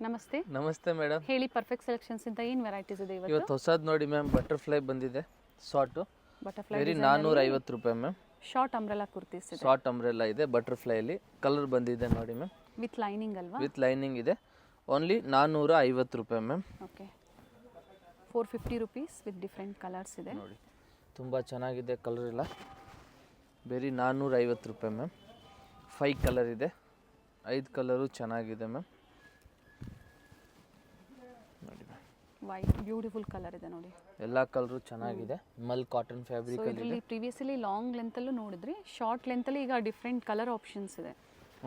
ನಮಸ್ತೆ. ನಮಸ್ತೆ ಮೇಡಮ್. ಹೇಳಿ, ಪರ್ಫೆಕ್ಟ್ ಸೆಲೆಕ್ಷನ್ಸ್ ಇಂದ ಏನು ವೆರೈಟೀಸ್ ಇದೆ ಇವತ್ತು? ಇವತ್ತು ಹೊಸದು ನೋಡಿ ಮ್ಯಾಮ್, ಬಟರ್ಫ್ಲೈ ಬಂದಿದೆ. ಶಾರ್ಟು ಬಟರ್ಫ್ಲೈ ವೆರಿ 450 ರೂಪಾಯಿ ಮ್ಯಾಮ್. ಶಾರ್ಟ್ ಅಂಬ್ರೆಲಾ ಕುರ್ತೀಸ್ ಇದೆ. ಶಾರ್ಟ್ ಅಂಬ್ರೆಲ್ಲ ಇದೆ ಬಟರ್ಫ್ಲೈಲಿ. ಕಲರ್ ಬಂದಿದೆ ನೋಡಿ ಮ್ಯಾಮ್, ವಿತ್ ಲೈನಿಂಗ್ ಅಲ್ವಾ? ವಿತ್ ಲೈನಿಂಗ್ ಇದೆ. ಓನ್ಲಿ 450 ರೂಪಾಯಿ ma'am. Okay, 450 rupees with different colours ಇದೆ ನೋಡಿ, ತುಂಬ ಚೆನ್ನಾಗಿದೆ ಕಲರ್ ಎಲ್ಲ. ವೆರಿ 450 ರೂಪಾಯಿ ಮ್ಯಾಮ್. 5 ಕಲರ್ ಇದೆ, 5 ಕಲರು ಚೆನ್ನಾಗಿದೆ ಮ್ಯಾಮ್. ನೋಡಿ ಮ್ಯಾಮ್, ವೈಟ್ ಬ್ಯೂಟಿಫುಲ್ ಕಲರ್ ಇದೆ ನೋಡಿ. ಎಲ್ಲ ಕಲರು ಚೆನ್ನಾಗಿದೆ. ಮಲ್ ಕಾಟನ್ ಫ್ಯಾಬ್ರಿಕ್ ಅಲ್ಲಿ ಇದೆ. ಪ್ರೀವಿಯಸ್ಲಿ ಲಾಂಗ್ ಲೆಂತ್ ಅಲ್ಲೂ ನೋಡಿದ್ರಿ, ಶಾರ್ಟ್ ಲೆಂತ್ ಅಲ್ಲಿ ಈಗ ಡಿಫ್ರೆಂಟ್ ಕಲರ್ ಆಪ್ಷನ್ಸ್ ಇದೆ.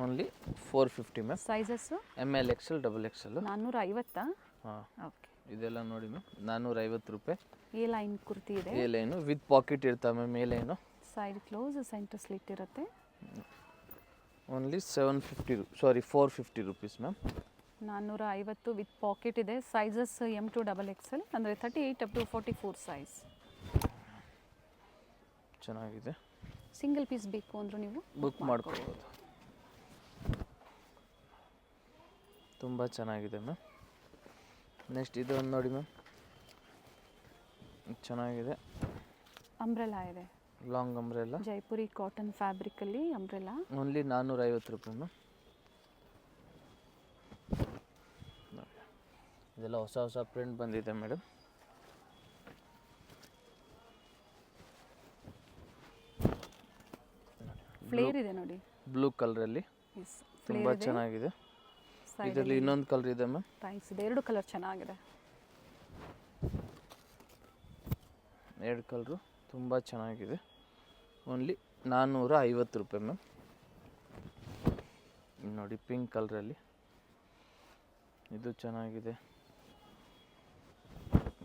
Only 450 ma'am. Sizes ML XL XXL 450. ಹಾಂ, ಓಕೆ, ಇದೆಲ್ಲ ನೋಡಿ ಮ್ಯಾಮ್ 450 ರೂಪಾಯಿ. ಎ ಲೈನ್ ಕುರ್ತಿ ಇದೆ. ಎ ಲೈನು ವಿತ್ ಪಾಕೆಟ್ ಇರ್ತಾವೆ ma'am. A line side close, centre slit ಇರುತ್ತೆ. Only 450 rupees ma'am. 450 with pocket ಇದೆ. ಸೈಜಸ್ M to XXL ಅಂದರೆ 38 ಅಪ್ ಟು 44 ಸೈಜ್. ಚೆನ್ನಾಗಿದೆ. ಸಿಂಗಲ್ ಪೀಸ್ ಬೇಕು ಅಂದರೂ ನೀವು ಬುಕ್ ಮಾಡ್ಕೊಳ್ಬೋದು. ತುಂಬ ಚೆನ್ನಾಗಿದೆ ಮ್ಯಾಮ್. ನೆಕ್ಸ್ಟ್ ಇದು ಒಂದು ನೋಡಿ ಮ್ಯಾಮ್, ಚೆನ್ನಾಗಿದೆ. ಅಂಬ್ರೆಲಾ ಇದೆ, ಲಾಂಗ್ ಅಂಬ್ರೆಲ್ಲ. ಜೈಪುರಿ ಕಾಟನ್ ಫ್ಯಾಬ್ರಿಕಲ್ಲಿ ಅಂಬ್ರೆಲಾ. ಓನ್ಲಿ 450 ರೂಪಾಯಿ ಮ್ಯಾಮ್. ಇದೆಲ್ಲ ಹೊಸ ಹೊಸ ಪ್ರಿಂಟ್ ಬಂದಿದೆ ಮೇಡಮ್. ಫ್ಲೇರ್ ಇದೆ ನೋಡಿ, ಬ್ಲೂ ಕಲರಲ್ಲಿ ತುಂಬ ಚೆನ್ನಾಗಿದೆ. ಇದರಲ್ಲಿ ಇನ್ನೊಂದು ಕಲರ್ ಇದೆ ಮ್ಯಾಮ್. ಪ್ರೈಸ್ ಇದೆ, 2 ಕಲರ್ ಚೆನ್ನಾಗಿದೆ. 2 ಕಲರು ತುಂಬ ಚೆನ್ನಾಗಿದೆ. ಓನ್ಲಿ 450 ರೂಪಾಯಿ ಮ್ಯಾಮ್. ನೋಡಿ, ಪಿಂಕ್ ಕಲರಲ್ಲಿ ಇದು ಚೆನ್ನಾಗಿದೆ.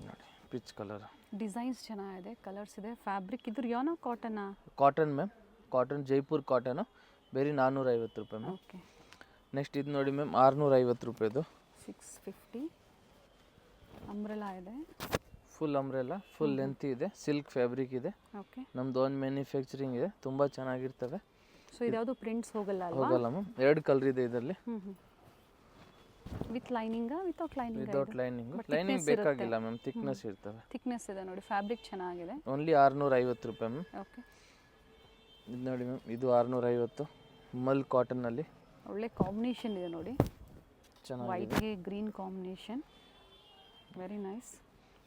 ನೋಡಿ, ಪಿಚ್ ಕಲರ್. ಡಿಸೈನ್ಸ್ ಚೆನ್ನಾಗಿದೆ, ಕಲರ್ಸ್ ಇದೆ. ಫ್ಯಾಬ್ರಿಕ್ ಇದು ರಿಯಾನಾ ಕಾಟನಾ? Cotton ma'am, cotton Jaipur cotton. ಬೇರೆ 450 ರೂಪಾಯಿ ಮ್ಯಾಮ್. ಓಕೆ, ನೆಕ್ಸ್ಟ್ ಇದು ನೋಡಿ ಮ್ಯಾಮ್, 650 ರೂಪಾಯಿದು. 650 ಅಂಬ್ರೆಲಾ ಇದೆ. ಫುಲ್ ಅಂಬ್ರೆಲ್ಲ, ಫುಲ್ ಲೆಂತ್ ಇದೆ. ಸಿಲ್ಕ್ ಫ್ಯಾಬ್ರಿಕ್ ಇದೆ. ಓಕೆ, ನಮ್ದು ಓನ್ ಮ್ಯಾನುಫ್ಯಾಕ್ಚರಿಂಗ್ ಇದೆ. ತುಂಬ ಚೆನ್ನಾಗಿರ್ತವೆ. ಸೊ ಇದ್ಯಾವುದು ಪ್ರಿಂಟ್ಸ್ ಹೋಗಲ್ಲ ಅಲ್ವಾ? ಹೋಗಲ್ಲ ಮ್ಯಾಮ್. 2 ಕಲರ್ ಇದೆ ಇದರಲ್ಲಿ. With lining, without lining? Without lining. Lining ಬೇಕಾಗಿಲ್ಲ ಮ್ಯಾಮ್, ಥಿಕ್ನೆಸ್ ಇರ್ತವೆ. ಥಿಕ್ನೆಸ್ ಇದೆ ನೋಡಿ. ಫ್ಯಾಬ್ರಿಕ್ ಚೆನ್ನಾಗಿದೆ. ಓನ್ಲಿ 650 ರೂಪಾಯಿ ಮ್ಯಾಮ್. ಓಕೆ, ಇದು ನೋಡಿ ಮ್ಯಾಮ್, ಇದು 650 ಮಲ್ ಕಾಟನ್ನಲ್ಲಿ. ಒಳ್ಳೆ ಕಾಂಬಿನೇಷನ್ ಇದೆ ನೋಡಿ, ಚೆನ್ನಾಗಿದೆ. ವೈಟ್ಗೆ ಗ್ರೀನ್ ಕಾಂಬಿನೇಷನ್, ವೆರಿ ನೈಸ್.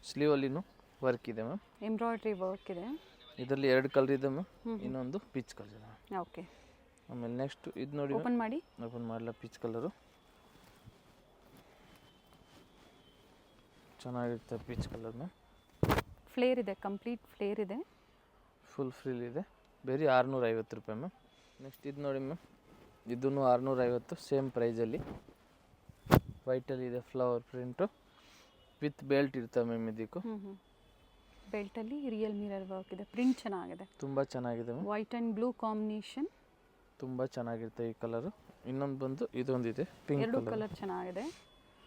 ಸ್ಲೀವಲ್ಲಿನೂ ವರ್ಕ್ ಇದೆ ಮ್ಯಾಮ್. ಎಂಬ್ರಾಯ್ಡ್ರಿ ವರ್ಕ್ ಇದೆ. ಇದರಲ್ಲಿ 2 ಕಲರ್ ಇದೆ ಮ್ಯಾಮ್. ಇನ್ನೊಂದು ಪಿಚ್ ಕಲರ್ ಇದೆ ಮ್ಯಾಮ್. ಓಕೆ, ಆಮೇಲೆ ನೆಕ್ಸ್ಟ್ ಇದು ನೋಡಿ, ಓಪನ್ ಮಾಡಿ. ಓಪನ್ ಮಾಡಲ್ಲ. ಪಿಚ್ ಕಲರು ಚೆನ್ನಾಗಿರುತ್ತೆ. Peach colour ma'am. ಫ್ಲೇರ್ ಇದೆ, ಕಂಪ್ಲೀಟ್ ಫ್ಲೇರ್ ಇದೆ. ಫುಲ್ ಫ್ರಿಲ್ ಇದೆ. ಬೇರೆ 650 ರೂಪಾಯಿ ಮ್ಯಾಮ್. ನೆಕ್ಸ್ಟ್ ಇದು ನೋಡಿ ಮ್ಯಾಮ್, ಇದೂ 650 ಸೇಮ್ ಪ್ರೈಸಲ್ಲಿ. ವೈಟಲ್ಲಿ ಇದೆ ಫ್ಲವರ್ ಪ್ರಿಂಟು ವಿತ್ ಬೆಲ್ಟ್ ಇರ್ತವೆ ಮ್ಯಾಮ್. ಇದಕ್ಕೂ ಬೆಲ್ಟಲ್ಲಿ ರಿಯಲ್ ಮಿರರ್ ವರ್ಕ್ ಇದೆ. ಪ್ರಿಂಟ್ ಚೆನ್ನಾಗಿದೆ, ತುಂಬ ಚೆನ್ನಾಗಿದೆ ma'am. White and blue combination, ತುಂಬ ಚೆನ್ನಾಗಿರುತ್ತೆ ಈ ಕಲರು. ಇನ್ನೊಂದು ಬಂದು ಇದೊಂದಿದೆ ಪಿಂಕ್ 2 ಕಲರ್ ಚೆನ್ನಾಗಿದೆ.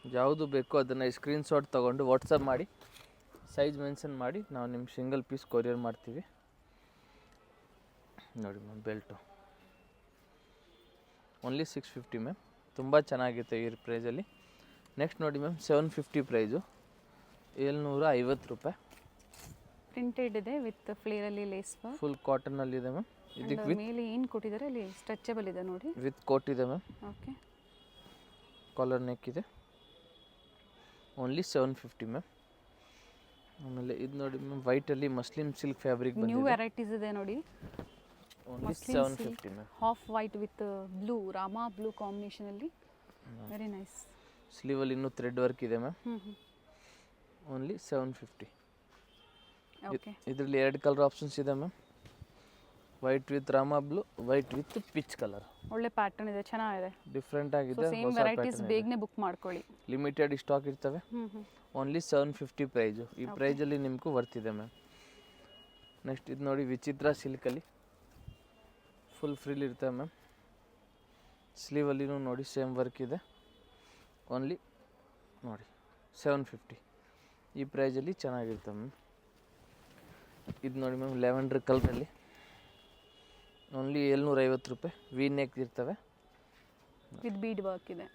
ಯಾವುದು ಬೇಕೋ ಅದನ್ನು ಸ್ಕ್ರೀನ್ಶಾಟ್ ತೊಗೊಂಡು ವಾಟ್ಸಪ್ ಮಾಡಿ, ಸೈಜ್ ಮೆನ್ಷನ್ ಮಾಡಿ, ನಾವು ನಿಮ್ಮ ಸಿಂಗಲ್ ಪೀಸ್ ಕೊರಿಯರ್ ಮಾಡ್ತೀವಿ. ನೋಡಿ ಮ್ಯಾಮ್, ಬೆಲ್ಟು ಓನ್ಲಿ 650 ಮ್ಯಾಮ್. ತುಂಬ ಚೆನ್ನಾಗಿರುತ್ತೆ ಈ ಪ್ರೈಸಲ್ಲಿ. ನೆಕ್ಸ್ಟ್ ನೋಡಿ ಮ್ಯಾಮ್, 750 ಪ್ರೈಸು, 750 ರೂಪಾಯಿ. ಪ್ರಿಂಟೆಡ್ ಇದೆ ವಿತ್ ಫ್ಲೇರಲ್ಲಿ ಲೇಸ್ ವರ್ಕ್. ಫುಲ್ ಕಾಟನ್ನಲ್ಲಿದೆ ಮ್ಯಾಮ್. ಇದಕ್ಕೆ ವಿತ್ ಮೇಲೆ ಏನು ಕೊಟ್ಟಿದ್ದಾರೆ ಅಲ್ಲಿ ಸ್ಟ್ರೆಚಬಲ್ ಇದೆ ನೋಡಿ. ವಿತ್ ಕೋಟ್ ಇದೆ ಮ್ಯಾಮ್. ಓಕೆ, ಕಾಲರ್ ನೆಕ್ ಇದೆ. Only 750 ma'am. ಆಮೇಲೆ ಇದು ನೋಡಿ ಮ್ಯಾಮ್, ವೈಟಲ್ಲಿ ಮಸ್ಲಿನ್ ಸಿಲ್ಕ್ ಫ್ಯಾಬ್ರಿಕ್ ನ್ಯೂ ಬಂದಿದೆ. ವೆರೈಟೀಸ್ ಇದೆ ನೋಡಿ. Only 750 ma'am. Half white with blue, Rama blue ಕಾಂಬಿನೇಷನಲ್ಲಿ, ವೆರಿ ನೈಸ್. ಸ್ಲೀವಲ್ಲಿ ಇನ್ನೂ ಥ್ರೆಡ್ ವರ್ಕ್ ಇದೆ ಮ್ಯಾಮ್. ಓನ್ಲಿ 750. ಓಕೆ, ಇದರಲ್ಲಿ 2 ಕಲರ್ ಆಪ್ಷನ್ಸ್ ಇದೆ ma'am. White with Rama blue, white with pitch colour. ಒಳ್ಳೆ ಪ್ಯಾಟರ್ನ್ ಇದೆ, ಚೆನ್ನಾಗಿದೆ. ಡಿಫ್ರೆಂಟ್ ಆಗಿದೆ. ಸೇಮ್ ವೆರೈಟೀಸ್ ಬೇಗನೆ ಬುಕ್ ಮಾಡ್ಕೊಳ್ಳಿ. ಲಿಮಿಟೆಡ್ ಸ್ಟಾಕ್ ಇರ್ತವೆ. Only 750 price. ಈ ಪ್ರೈಸಲ್ಲಿ ನಿಮಗೂ ವರ್ತಿದೆ ಮ್ಯಾಮ್. ನೆಕ್ಸ್ಟ್ ಇದು ನೋಡಿ, ವಿಚಿತ್ರ ಸಿಲ್ಕಲ್ಲಿ ಫುಲ್ ಫ್ರಿಲ್ ಇರ್ತವೆ ಮ್ಯಾಮ್. ಸ್ಲೀವಲ್ಲಿನೂ ನೋಡಿ ಸೇಮ್ ವರ್ಕ್ ಇದೆ. ಓನ್ಲಿ ನೋಡಿ 750. ಈ ಪ್ರೈಸಲ್ಲಿ ಚೆನ್ನಾಗಿರ್ತವೆ ಮ್ಯಾಮ್. ಇದು ನೋಡಿ ಮ್ಯಾಮ್, ಲ್ಯಾವೆಂಡರ್ ಕಲರಲ್ಲಿ ಓನ್ಲಿ 750 ರೂಪಾಯಿ. ವಿ ನೆಕ್ ಇರ್ತವೆ. ವಿತ್ ಬೀಡ್ ವರ್ಕ್ ಇದೆ.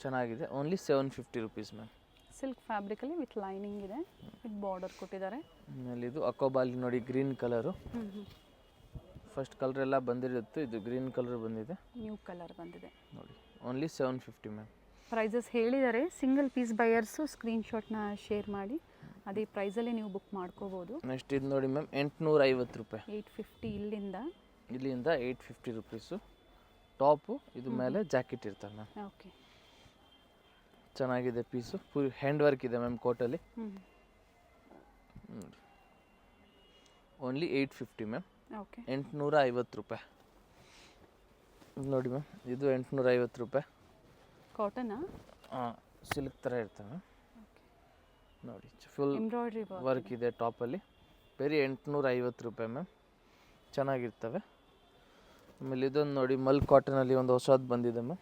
ಚೆನ್ನಾಗಿದೆ. Only 750 rupees ma'am. ಸಿಲ್ಕ್ ಫ್ಯಾಬ್ರಿಕಲ್ಲಿ ವಿತ್ ಲೈನಿಂಗ್ ಇದೆ, ವಿತ್ ಬಾರ್ಡರ್ ಕೊಟ್ಟಿದ್ದಾರೆ. ಆಮೇಲೆ ಇದು ಅಕೋಬಾಲಿ ನೋಡಿ ಗ್ರೀನ್ ಕಲರು. ಹ್ಞೂ ಫಸ್ಟ್ ಕಲರ್ ಎಲ್ಲ ಬಂದಿರುತ್ತೆ, ಇದು ಗ್ರೀನ್ ಕಲರ್ ಬಂದಿದೆ ನ್ಯೂ ಕಲರ್ ಬಂದಿದೆ ನೋಡಿ. Only 750 ma'am. ಪ್ರೈಸಸ್ ಹೇಳಿದ್ದಾರೆ. ಸಿಂಗಲ್ ಪೀಸ್ ಬೈಯರ್ಸು ಸ್ಕ್ರೀನ್ಶಾಟ್ನ ಶೇರ್ ಮಾಡಿ ಅದೇ ಪ್ರೈಸಲ್ಲಿ ನೀವು ಬುಕ್ ಮಾಡ್ಕೋಬೋದು. ನೆಕ್ಸ್ಟ್ ಇದು ನೋಡಿ ಮ್ಯಾಮ್ 850 ರೂಪಾಯಿ. 850 ಇಲ್ಲಿಂದ 850 ರುಪೀಸು. ಟಾಪು ಇದು ಮೇಲೆ ಜಾಕೆಟ್ ಇರ್ತದೆ ಮ್ಯಾಮ್. ಓಕೆ ಚೆನ್ನಾಗಿದೆ ಪೀಸು, ಫುಲ್ ಹ್ಯಾಂಡ್ ವರ್ಕ್ ಇದೆ ಮ್ಯಾಮ್ ಕೋಟಲ್ಲಿ. Only 850 ma'am. ಓಕೆ 850 ರೂಪಾಯಿ ನೋಡಿ ಮ್ಯಾಮ್. ಇದು 850 ರೂಪಾಯಿ. ಕಾಟನಾ? ಹಾಂ, ಸಿಲ್ಕ್ ಥರ ಇರ್ತವೆ ಮ್ಯಾಮ್. ನೋಡಿ ಫುಲ್ ಎಂಬ್ರಾಯ್ಡ್ರಿ ವರ್ಕ್ ಇದೆ ಟಾಪಲ್ಲಿ. ಬರೀ 850 ರೂಪಾಯಿ ಮ್ಯಾಮ್. ಚೆನ್ನಾಗಿರ್ತವೆ. ಆಮೇಲೆ ಇದೊಂದು ನೋಡಿ ಮಲ್ ಕಾಟನಲ್ಲಿ ಒಂದು ಹೊಸದು ಬಂದಿದೆ ಮ್ಯಾಮ್.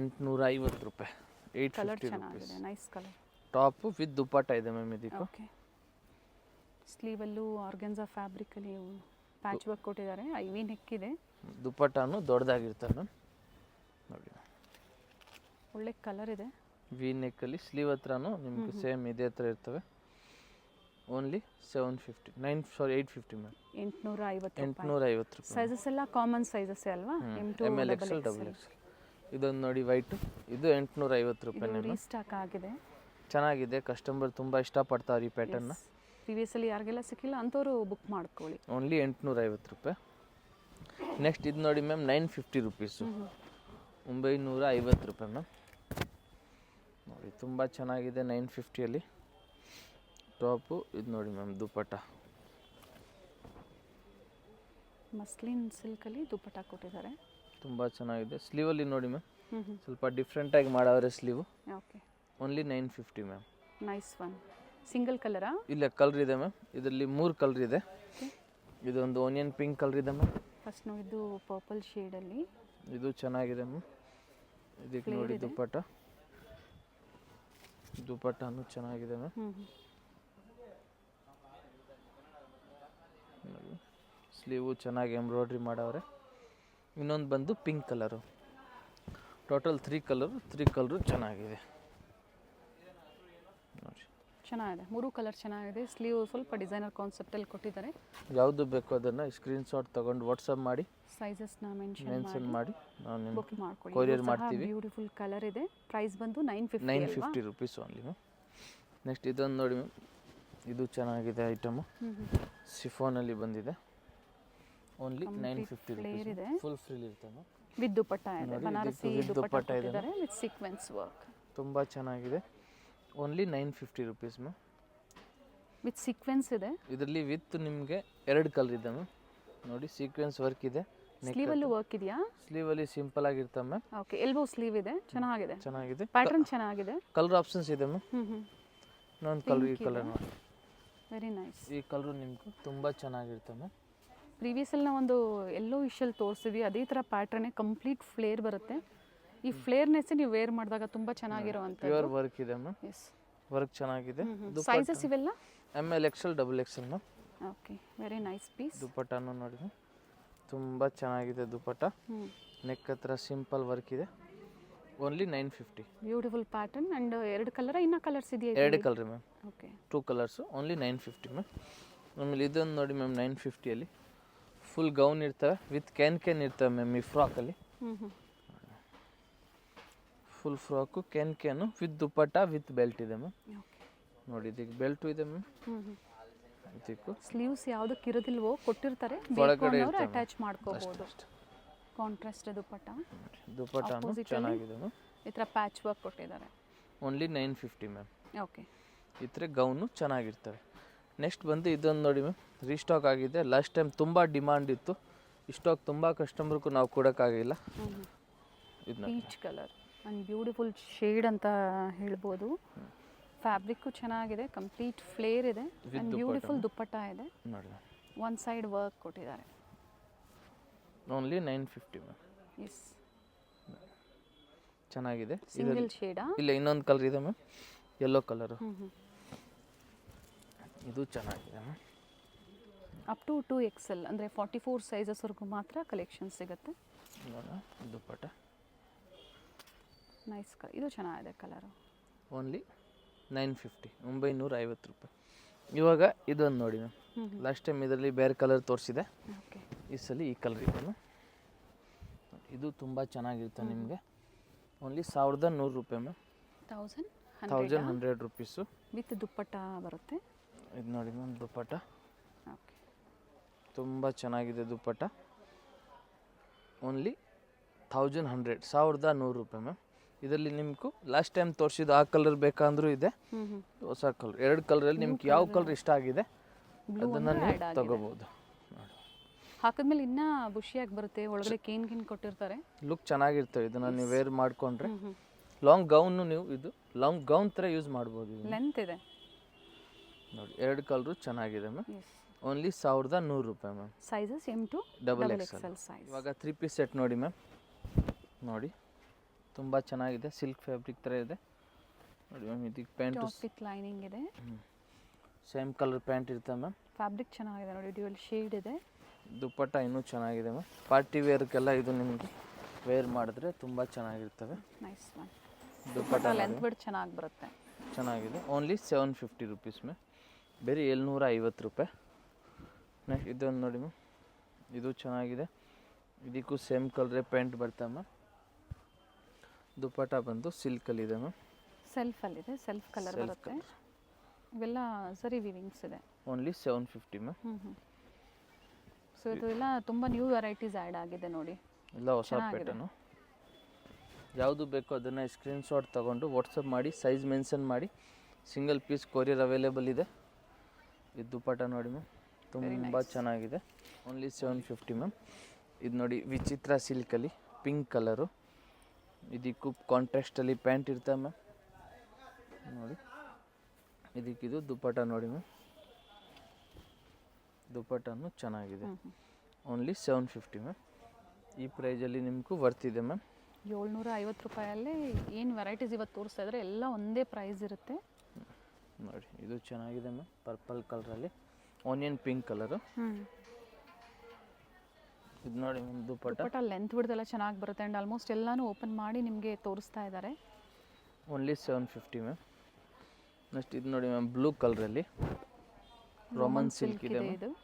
850 ರೂಪಾಯಿ. ಕಲರ್ 850 ಚೆನ್ನಾಗಿದೆ, rupees. Nice colour. Top with dupatta ಇದೆ ಮ್ಯಾಮ್ ಇದಕ್ಕೆ. ಓಕೆ ಸ್ಲೀವಲ್ಲೂ ಆರ್ಗನ್ಸಾ ಫ್ಯಾಬ್ರಿಕಲ್ಲಿ ಪ್ಯಾಚ್ ವರ್ಕ್ ಕೊಟ್ಟಿದ್ದಾರೆ. ಐವಿ ನೆಕ್ ಇದೆ. ದುಪ್ಪಟ್ಟನು ದೊಡ್ಡದಾಗಿರ್ತವೆ ಮ್ಯಾಮ್ ನೋಡಿ. ಒಳ್ಳೆ ಕಲರ್ ಇದೆ. ವಿ ನೆಕ್ಕಲ್ಲಿ ಸ್ಲೀವ್ ಹತ್ರನೂ ನಿಮಗೆ ಸೇಮ್ ಇದೇ ಥರ ಇರ್ತವೆ. Only 850 ma'am. 850 ರೂಪಾಯಿ. ಸೈಜಸ್ ಎಲ್ಲ ಕಾಮನ್ ಸೈಜಸ್ ಅಲ್ವಾ? ML XL double XL. ಇದೊಂದು ನೋಡಿ ವೈಟು, ಇದು 850 ರೂಪಾಯಿ. ರೀಸ್ಟಾಕ್ ಆಗಿದೆ, ಚೆನ್ನಾಗಿದೆ. ಕಸ್ಟಮರ್ ತುಂಬ ಇಷ್ಟಪಡ್ತಾರೆ ಈ ಪ್ಯಾಟರ್ನ. ಪ್ರಿವಿಯಸಲ್ಲಿ ಯಾರಿಗೆಲ್ಲ ಸಿಕ್ಕಿಲ್ಲ ಅಂಥವ್ರು ಬುಕ್ ಮಾಡ್ಕೊಳ್ಳಿ. ಓನ್ಲಿ 850 ರೂಪಾಯಿ. ನೆಕ್ಸ್ಟ್ ಇದು ನೋಡಿ ಮ್ಯಾಮ್ 950 ರುಪೀಸು. 950 ರೂಪಾಯಿ ಮ್ಯಾಮ್ ನೋಡಿ. ತುಂಬ ಚೆನ್ನಾಗಿದೆ 950ಅಲ್ಲಿ. ಟಾಪು ಇದು ನೋಡಿ ಮ್ಯಾಮ್ ದುಪ್ಪಟ್ಟ. ಮಸ್ಲಿನ್ ಸಿಲ್ಕಲ್ಲಿ ದುಪ್ಪಟ್ಟ ಕೊಟ್ಟಿದ್ದಾರೆ. ತುಂಬ ಚೆನ್ನಾಗಿದೆ. ಸ್ಲೀವಲ್ಲಿ ನೋಡಿ ಮ್ಯಾಮ್ ಸ್ವಲ್ಪ ಡಿಫ್ರೆಂಟಾಗಿ ಮಾಡವ್ರೆ sleeve. Okay only 950 ma'am. Nice one. Single ಕಲರಾ? ಇಲ್ಲ, ಕಲರ್ ಇದೆ ಮ್ಯಾಮ್. ಇದರಲ್ಲಿ 3 ಕಲರ್ ಇದೆ. ಇದೊಂದು ಓನಿಯನ್ ಪಿಂಕ್ ಕಲರ್ ಇದೆ ಮ್ಯಾಮ್. ಫಸ್ಟ್ ನೋಡಿದ್ದು ಪರ್ಪಲ್ ಶೇಡಲ್ಲಿ. ಇದು ಚೆನ್ನಾಗಿದೆ ಮ್ಯಾಮ್. ಇದಕ್ಕೆ ನೋಡಿ ದುಪ್ಪಟ್ಟ. ದುಪ್ಪಟ್ಟನು ಚೆನ್ನಾಗಿದೆ ಮ್ಯಾಮ್. ಸ್ಲೀವು ಚೆನ್ನಾಗಿ ಎಂಬ್ರಾಯ್ಡ್ರಿ ಮಾಡವ್ರೆ. ಇನ್ನೊಂದು ಬಂದು ಪಿಂಕ್ ಕಲರು. ಟೋಟಲ್ 3 ಕಲರು ಚೆನ್ನಾಗಿದೆ ನೋಡಿ. ಚೆನ್ನಾಗಿದೆ, 3 ಕಲರ್ ಚೆನ್ನಾಗಿದೆ. ಸ್ಲೀವ್ ಸ್ವಲ್ಪ ಡಿಸೈನರ್ ಕಾನ್ಸೆಪ್ಟಲ್ಲಿ ಕೊಟ್ಟಿದ್ದಾರೆ. ಯಾವುದು ಬೇಕೋ ಅದನ್ನು ಸ್ಕ್ರೀನ್ಶಾಟ್ ತೊಗೊಂಡು ವಾಟ್ಸಪ್ ಮಾಡಿ ಸೈಜಸ್ನ ಮೆನ್ಷನ್ ಮಾಡಿ ನಾವು ನಿಮ್ಗೆ ಬುಕ್ ಮಾಡ್ಕೊಳ್ಳಿ. ಕೊರಿಯರ್ ಮಾಡ್ತೀವಿ. ಬ್ಯೂಟಿಫುಲ್ ಕಲರ್ ಇದೆ. ಪ್ರೈಸ್ ಬಂದು 950 ರುಪೀಸ್ ಓನ್ಲಿ ಮ್ಯಾಮ್. ನೆಕ್ಸ್ಟ್ ಇದೊಂದು ನೋಡಿ ಮ್ಯಾಮ್, ಇದು ಚೆನ್ನಾಗಿದೆ ಐಟಮು. ಸಿಫೋನಲ್ಲಿ ಬಂದಿದೆ. Only 950 rupees. ಫುಲ್ ಫ್ರೀಲ್ ಇರ್ತದೆ. ವಿತ್ ದುಪ್ಪಟ್ಟ ಇದೆ, ಬನಾರಸಿ ದುಪ್ಪಟ್ಟ ಇದೆ ವಿತ್ ಸೀಕ್ವೆನ್ಸ್ ವರ್ಕ್. ತುಂಬ ಚೆನ್ನಾಗಿದೆ. Only 950 rupees ma'am. With sequence ಇದೆ. ಇದರಲ್ಲಿ ವಿತ್ ನಿಮಗೆ 2 ಕಲರ್ ಇದೆ ಮ್ಯಾಮ್ ನೋಡಿ. ಸೀಕ್ವೆನ್ಸ್ ವರ್ಕ್ ಇದೆ. ಸ್ಲೀವಲ್ಲೂ ವರ್ಕ್ ಇದೆಯಾ? ಸ್ಲೀವಲ್ಲಿ ಸಿಂಪಲ್ ಆಗಿರ್ತವೆ ಮ್ಯಾಮ್. ಓಕೆ, ಎಲ್ಬೋ ಸ್ಲೀವ್ ಇದೆ. ಚೆನ್ನಾಗಿದೆ. ಪ್ಯಾಟರ್ನ್ ಚೆನ್ನಾಗಿದೆ. ಕಲರ್ ಆಪ್ಷನ್ಸ್ ಇದೆ ಮ್ಯಾಮ್. ಇನ್ನೊಂದು ಕಲರ್, ಈ ಕಲರ್ ನೋಡಿ. Very nice. ಈ ಕಲರು ನಿಮ್ಗೆ ತುಂಬ ಚೆನ್ನಾಗಿರ್ತವೆ ಮ್ಯಾಮ್. ಪ್ರೀವಿಯಸ್ಸಲ್ಲಿ ಒಂದು ಎಲ್ಲೋ ಇಶಲ್ಲಿ ತೋರಿಸಿದ್ವಿ, ಅದೇ ಥರ ಪ್ಯಾಟರ್ನೇ ಕಂಪ್ಲೀಟ್ ಫ್ಲೇರ್ ಬರುತ್ತೆ. ಈ ಫ್ಲೇರ್ನೆಸ್ ನೀವು ವೇರ್ ಮಾಡಿದಾಗ ತುಂಬ ಚೆನ್ನಾಗಿರುವಂಥ ಪ್ಯೂರ್ ವರ್ಕ್ ಇದೆ ಮ್ಯಾಮ್. ಎಸ್, ವರ್ಕ್ ಚೆನ್ನಾಗಿದೆ. ಸೈಜಸ್ ಇವೆಲ್ಲ ML XL double XL ma'am. Okay, very nice piece. ದುಪ್ಪಟ್ಟನು ನೋಡಿ ತುಂಬ ಚೆನ್ನಾಗಿದೆ ದುಪ್ಪಟ್ಟ. ನೆಕ್ ಹತ್ರ ಸಿಂಪಲ್ ವರ್ಕ್ ಇದೆ. Only 950. Beautiful pattern. And 2 colour, ಇನ್ನೂ ಕಲರ್ಸ್ ಇದೆಯಾ? 2 colour ma'am. Okay, 2 colours. Only 950 ma'am. ಆಮೇಲೆ ಇದೊಂದು ನೋಡಿ ಮ್ಯಾಮ್ 950ಅಲ್ಲಿ ಫುಲ್ ಗೌನ್ ಇರ್ತವೆ ವಿತ್ ಕ್ಯಾನ್ ಇರ್ತವೆ ಮ್ಯಾಮ್. ಈ ಫ್ರಾಕಲ್ಲಿ ಫುಲ್ ಫ್ರಾಕು ಕ್ಯಾನು ವಿತ್ ದುಪ್ಪಟ್ಟ ವಿತ್ ಬೆಲ್ಟ್ ಇದೆ ಮ್ಯಾಮ್ ನೋಡಿ. ಇದಕ್ಕೆ ಬೆಲ್ಟು ಇದೆ ಮ್ಯಾಮ್. ಇದಕ್ಕೂ ಸ್ಲೀವ್ಸ್ ಯಾವುದಕ್ಕೆ ಇರೋದಿಲ್ವೋ ಕೊಟ್ಟಿರ್ತಾರೆ, ಒಳಗಡೆ ಅಟ್ಯಾಚ್ ಮಾಡ್ಕೋಬಹುದು. ಕಾಂಟ್ರಾಸ್ಟ್ ದುಪ್ಪಟ್ಟ ಚೆನ್ನಾಗಿದೆ ಮ್ಯಾಮ್. ಈ ಥರ ಪ್ಯಾಚ್ ವರ್ಕ್ ಕೊಟ್ಟಿದ್ದಾರೆ. Only 950 ma'am. ಓಕೆ, ಈ ಥರ ಗೌನು ಚೆನ್ನಾಗಿರ್ತವೆ. ನೆಕ್ಸ್ಟ್ ಬಂದು ಇದೊಂದು ನೋಡಿ ಮ್ಯಾಮ್, ರೀಸ್ಟಾಕ್ ಆಗಿದೆ. ಲಾಸ್ಟ್ ಟೈಮ್ ತುಂಬ ಡಿಮಾಂಡ್ ಇತ್ತು. ಈ ಸ್ಟಾಕ್ ತುಂಬ ಕಸ್ಟಮರ್ಗೂ ನಾವು ಕೊಡೋಕ್ಕಾಗಿಲ್ಲ. Peach colour and beautiful shade ಅಂತ ಹೇಳ್ಬೋದು. ಫ್ಯಾಬ್ರಿಕ್ಕು ಚೆನ್ನಾಗಿದೆ, ಕಂಪ್ಲೀಟ್ ಫ್ಲೇರ್ ಇದೆ ಆ್ಯಂಡ್ ಬ್ಯೂಟಿಫುಲ್ ದುಪ್ಪಟ್ಟ ಇದೆ ನೋಡಿ. ಒನ್ ಸೈಡ್ ವರ್ಕ್ ಕೊಟ್ಟಿದ್ದಾರೆ. Only 950 ma'am. ಎಸ್, ಚೆನ್ನಾಗಿದೆ. ಸಿಂಗಲ್ ಶೇಡಾ? ಇಲ್ಲ, ಇನ್ನೊಂದು ಕಲರ್ ಇದೆ ಮ್ಯಾಮ್, ಯೆಲ್ಲೋ ಕಲರು. ಇದು ಚೆನ್ನಾಗಿದೆ ಮ್ಯಾಮ್. ಅಪ್ ಟು 2XL ಅಂದರೆ 44 ಸೈಜಸ್ವರೆಗೂ ಮಾತ್ರ ಕಲೆಕ್ಷನ್ ಸಿಗುತ್ತೆ. ದುಪ್ಪಟ್ಟ ನೈಸ್ ಕಲರ್, ಇದು ಚೆನ್ನಾಗಿದೆ ಕಲರು. ಓನ್ಲಿ 950, 950 ರೂಪಾಯಿ. ಇವಾಗ ಇದೊಂದು ನೋಡಿ ಮ್ಯಾಮ್, ಲಾಸ್ಟ್ ಟೈಮ್ ಇದರಲ್ಲಿ ಬೇರೆ ಕಲರ್ ತೋರಿಸಿದೆ, ಓಕೆ. ಈ ಸಲ ಈ ಕಲರ್ ಇದೆ ಮ್ಯಾಮ್. ಇದು ತುಂಬ ಚೆನ್ನಾಗಿರುತ್ತೆ ನಿಮಗೆ. ಓನ್ಲಿ 1100 ರೂಪಾಯಿ ಮ್ಯಾಮ್. 1100 ರೂಪೀಸು ವಿತ್ ದುಪ್ಪಟ್ಟ ಬರುತ್ತೆ. ಇದು ನೋಡಿ ಮ್ಯಾಮ್ ದುಪ್ಪಟ್ಟ, ಓಕೆ. ತುಂಬ ಚೆನ್ನಾಗಿದೆ ದುಪ್ಪಟ್ಟ. ಓನ್ಲಿ 1100 ರೂಪಾಯಿ ಮ್ಯಾಮ್. ಇದರಲ್ಲಿ ನಿಮ್ಗೆ ಲಾಸ್ಟ್ ಟೈಮ್ ತೋರಿಸಿದ ಆ ಕಲರ್ ಬೇಕಂದ್ರೂ ಇದೆ, ಹೊಸ ಕಲರ್, 2 ಕಲರಲ್ಲಿ ನಿಮ್ಗೆ ಯಾವ ಕಲರ್ ಇಷ್ಟ ಆಗಿದೆ ಅದನ್ನು ನೀವು ತಗೋಬೋದು. ಹಾಕಿದ್ಮೇಲೆ ಇನ್ನೂ ಬುಷಿಯಾಗಿ ಬರುತ್ತೆ, ಒಳಗಡೆ ಕೇನ್ ಕೊಟ್ಟಿರ್ತಾರೆ. ಲುಕ್ ಚೆನ್ನಾಗಿರ್ತವೆ. ಇದನ್ನು ನೀವು ವೇರ್ ಮಾಡಿಕೊಂಡ್ರೆ ಲಾಂಗ್ ಗೌನು, ನೀವು ಇದು ಲಾಂಗ್ ಗೌನ್ ಥರ ಯೂಸ್ ಮಾಡ್ಬೋದು. ಲೆಂತ್ ಇದೆ ನೋಡಿ, 2 ಕಲರು ಚೆನ್ನಾಗಿದೆ ಮ್ಯಾಮ್. ಓನ್ಲಿ 1100 ರೂಪಾಯಿ ma'am. Sizes M to XXL size. ಇವಾಗ 3 ಪೀಸ್ ಸೆಟ್ ನೋಡಿ ಮ್ಯಾಮ್. ನೋಡಿ ತುಂಬ ಚೆನ್ನಾಗಿದೆ, ಸಿಲ್ಕ್ ಫ್ಯಾಬ್ರಿಕ್ ಥರ ಇದೆ ನೋಡಿ ಮ್ಯಾಮ್. ಇದಕ್ಕೆ ಪ್ಯಾಂಟ್ ವಿತ್ ಲೈನಿಂಗ್ ಇದೆ, ಸೇಮ್ ಕಲರ್ ಪ್ಯಾಂಟ್ ಇರ್ತದೆ ಮ್ಯಾಮ್. ಫ್ಯಾಬ್ರಿಕ್ ಚೆನ್ನಾಗಿದೆ ನೋಡಿ, ಡ್ಯುಯಲ್ ಶೇಡ್ ಇದೆ. ದುಪ್ಪಟ್ಟ ಇನ್ನೂ ಚೆನ್ನಾಗಿದೆ ಮ್ಯಾಮ್. ಪಾರ್ಟಿ ವೇರ್ಗೆಲ್ಲ ಇದು ನಿಮಗೆ ವೇರ್ ಮಾಡಿದ್ರೆ ತುಂಬ ಚೆನ್ನಾಗಿರ್ತವೆ. Nice ma'am. ದುಪ್ಪಟ್ಟ ಲೆಂತ್ ಬಿಟ್ಟು ಚೆನ್ನಾಗಿ ಬರುತ್ತೆ, ಚೆನ್ನಾಗಿದೆ. ಓನ್ಲಿ 750 ರೂಪೀಸ್ ಮ್ಯಾಮ್, ಬೇರೆ 750 ರೂಪಾಯಿ. ನೆಕ್ಸ್ಟ್ ಇದೊಂದು ನೋಡಿ ಮ್ಯಾಮ್, ಇದು ಚೆನ್ನಾಗಿದೆ. ಇದಕ್ಕೂ ಸೇಮ್ ಕಲರೇ ಪ್ಯಾಂಟ್ ಬರ್ತವೆ ಮ್ಯಾಮ್. ದುಪ್ಪಟ್ಟ ಬಂದು ಸಿಲ್ಕಲ್ಲಿದೆ ಮ್ಯಾಮ್. ಸೆಲ್ಫಲ್ಲಿದೆ, ಸೆಲ್ಫ್ ಕಲರ್ ಬರುತ್ತೆ. ಇವೆಲ್ಲ ಸರಿ ವಿವಿಂಗ್ಸ್ ಇದೆ. Only 750 ma'am. ಸೊ ಇದು ಎಲ್ಲ ತುಂಬ ನ್ಯೂ ವೆರೈಟೀಸ್ ಆ್ಯಡ್ ಆಗಿದೆ ನೋಡಿ, ಎಲ್ಲ ಹೊಸ ಪ್ಯಾಟರ್ನು. ಯಾವುದು ಬೇಕೋ ಅದನ್ನು ಸ್ಕ್ರೀನ್ಶಾಟ್ ತೊಗೊಂಡು ವಾಟ್ಸಪ್ ಮಾಡಿ, ಸೈಜ್ ಮೆನ್ಷನ್ ಮಾಡಿ. ಸಿಂಗಲ್ ಪೀಸ್ ಕೊರಿಯರ್ ಅವೈಲೇಬಲ್ ಇದೆ. ಇದು ದುಪ್ಪಟ್ಟ ನೋಡಿ ಮ್ಯಾಮ್, ತುಂಬ ಚೆನ್ನಾಗಿದೆ. Only 750 ma'am. ಇದು ನೋಡಿ ವಿಚಿತ್ರ ಸಿಲ್ಕಲ್ಲಿ ಪಿಂಕ್ ಕಲರು, ಇದಕ್ಕೂ ಕಾಂಟ್ರಾಸ್ಟಲ್ಲಿ ಪ್ಯಾಂಟ್ ಇರ್ತವೆ ಮ್ಯಾಮ್. ನೋಡಿ ಇದಕ್ಕಿದು ದುಪ್ಪಟ್ಟ ನೋಡಿ ಮ್ಯಾಮ್, ದುಪ್ಪಟ್ಟನು ಚೆನ್ನಾಗಿದೆ. Only 750 ma'am. ಈ ಪ್ರೈಸಲ್ಲಿ ನಿಮಗೂ ವರ್ತಿದೆ ಮ್ಯಾಮ್. 750 ರೂಪಾಯಲ್ಲಿ ಏನು ವೆರೈಟೀಸ್ ಇವತ್ತು ತೋರಿಸ್ತಾ ಇದ್ದಾರೆ ಎಲ್ಲ ಒಂದೇ ಪ್ರೈಸ್ ಇರುತ್ತೆ ನೋಡಿ. ಇದು ಚೆನ್ನಾಗಿದೆ ಮ್ಯಾಮ್, ಪರ್ಪಲ್ ಕಲರಲ್ಲಿ ಆನಿಯನ್ ಪಿಂಕ್ ಕಲರು. ಇದು ನೋಡಿ ಮ್ಯಾಮ್ ದುಪ್ಪಟ್ಟ ಲೆಂತ್ ಬಿಡ್ದೆಲ್ಲ ಚೆನ್ನಾಗಿ ಬರುತ್ತೆ. ಆ್ಯಂಡ್ ಆಲ್ಮೋಸ್ಟ್ ಎಲ್ಲನೂ ಓಪನ್ ಮಾಡಿ ನಿಮಗೆ ತೋರಿಸ್ತಾ ಇದ್ದಾರೆ. Only 750 ma'am. ನೆಕ್ಸ್ಟ್ ಇದು ನೋಡಿ ಮ್ಯಾಮ್, ಬ್ಲೂ ಕಲರಲ್ಲಿ ರೋಮನ್ ಸಿಲ್ಕ್ ಇದೆ ಮ್ಯಾಮ್.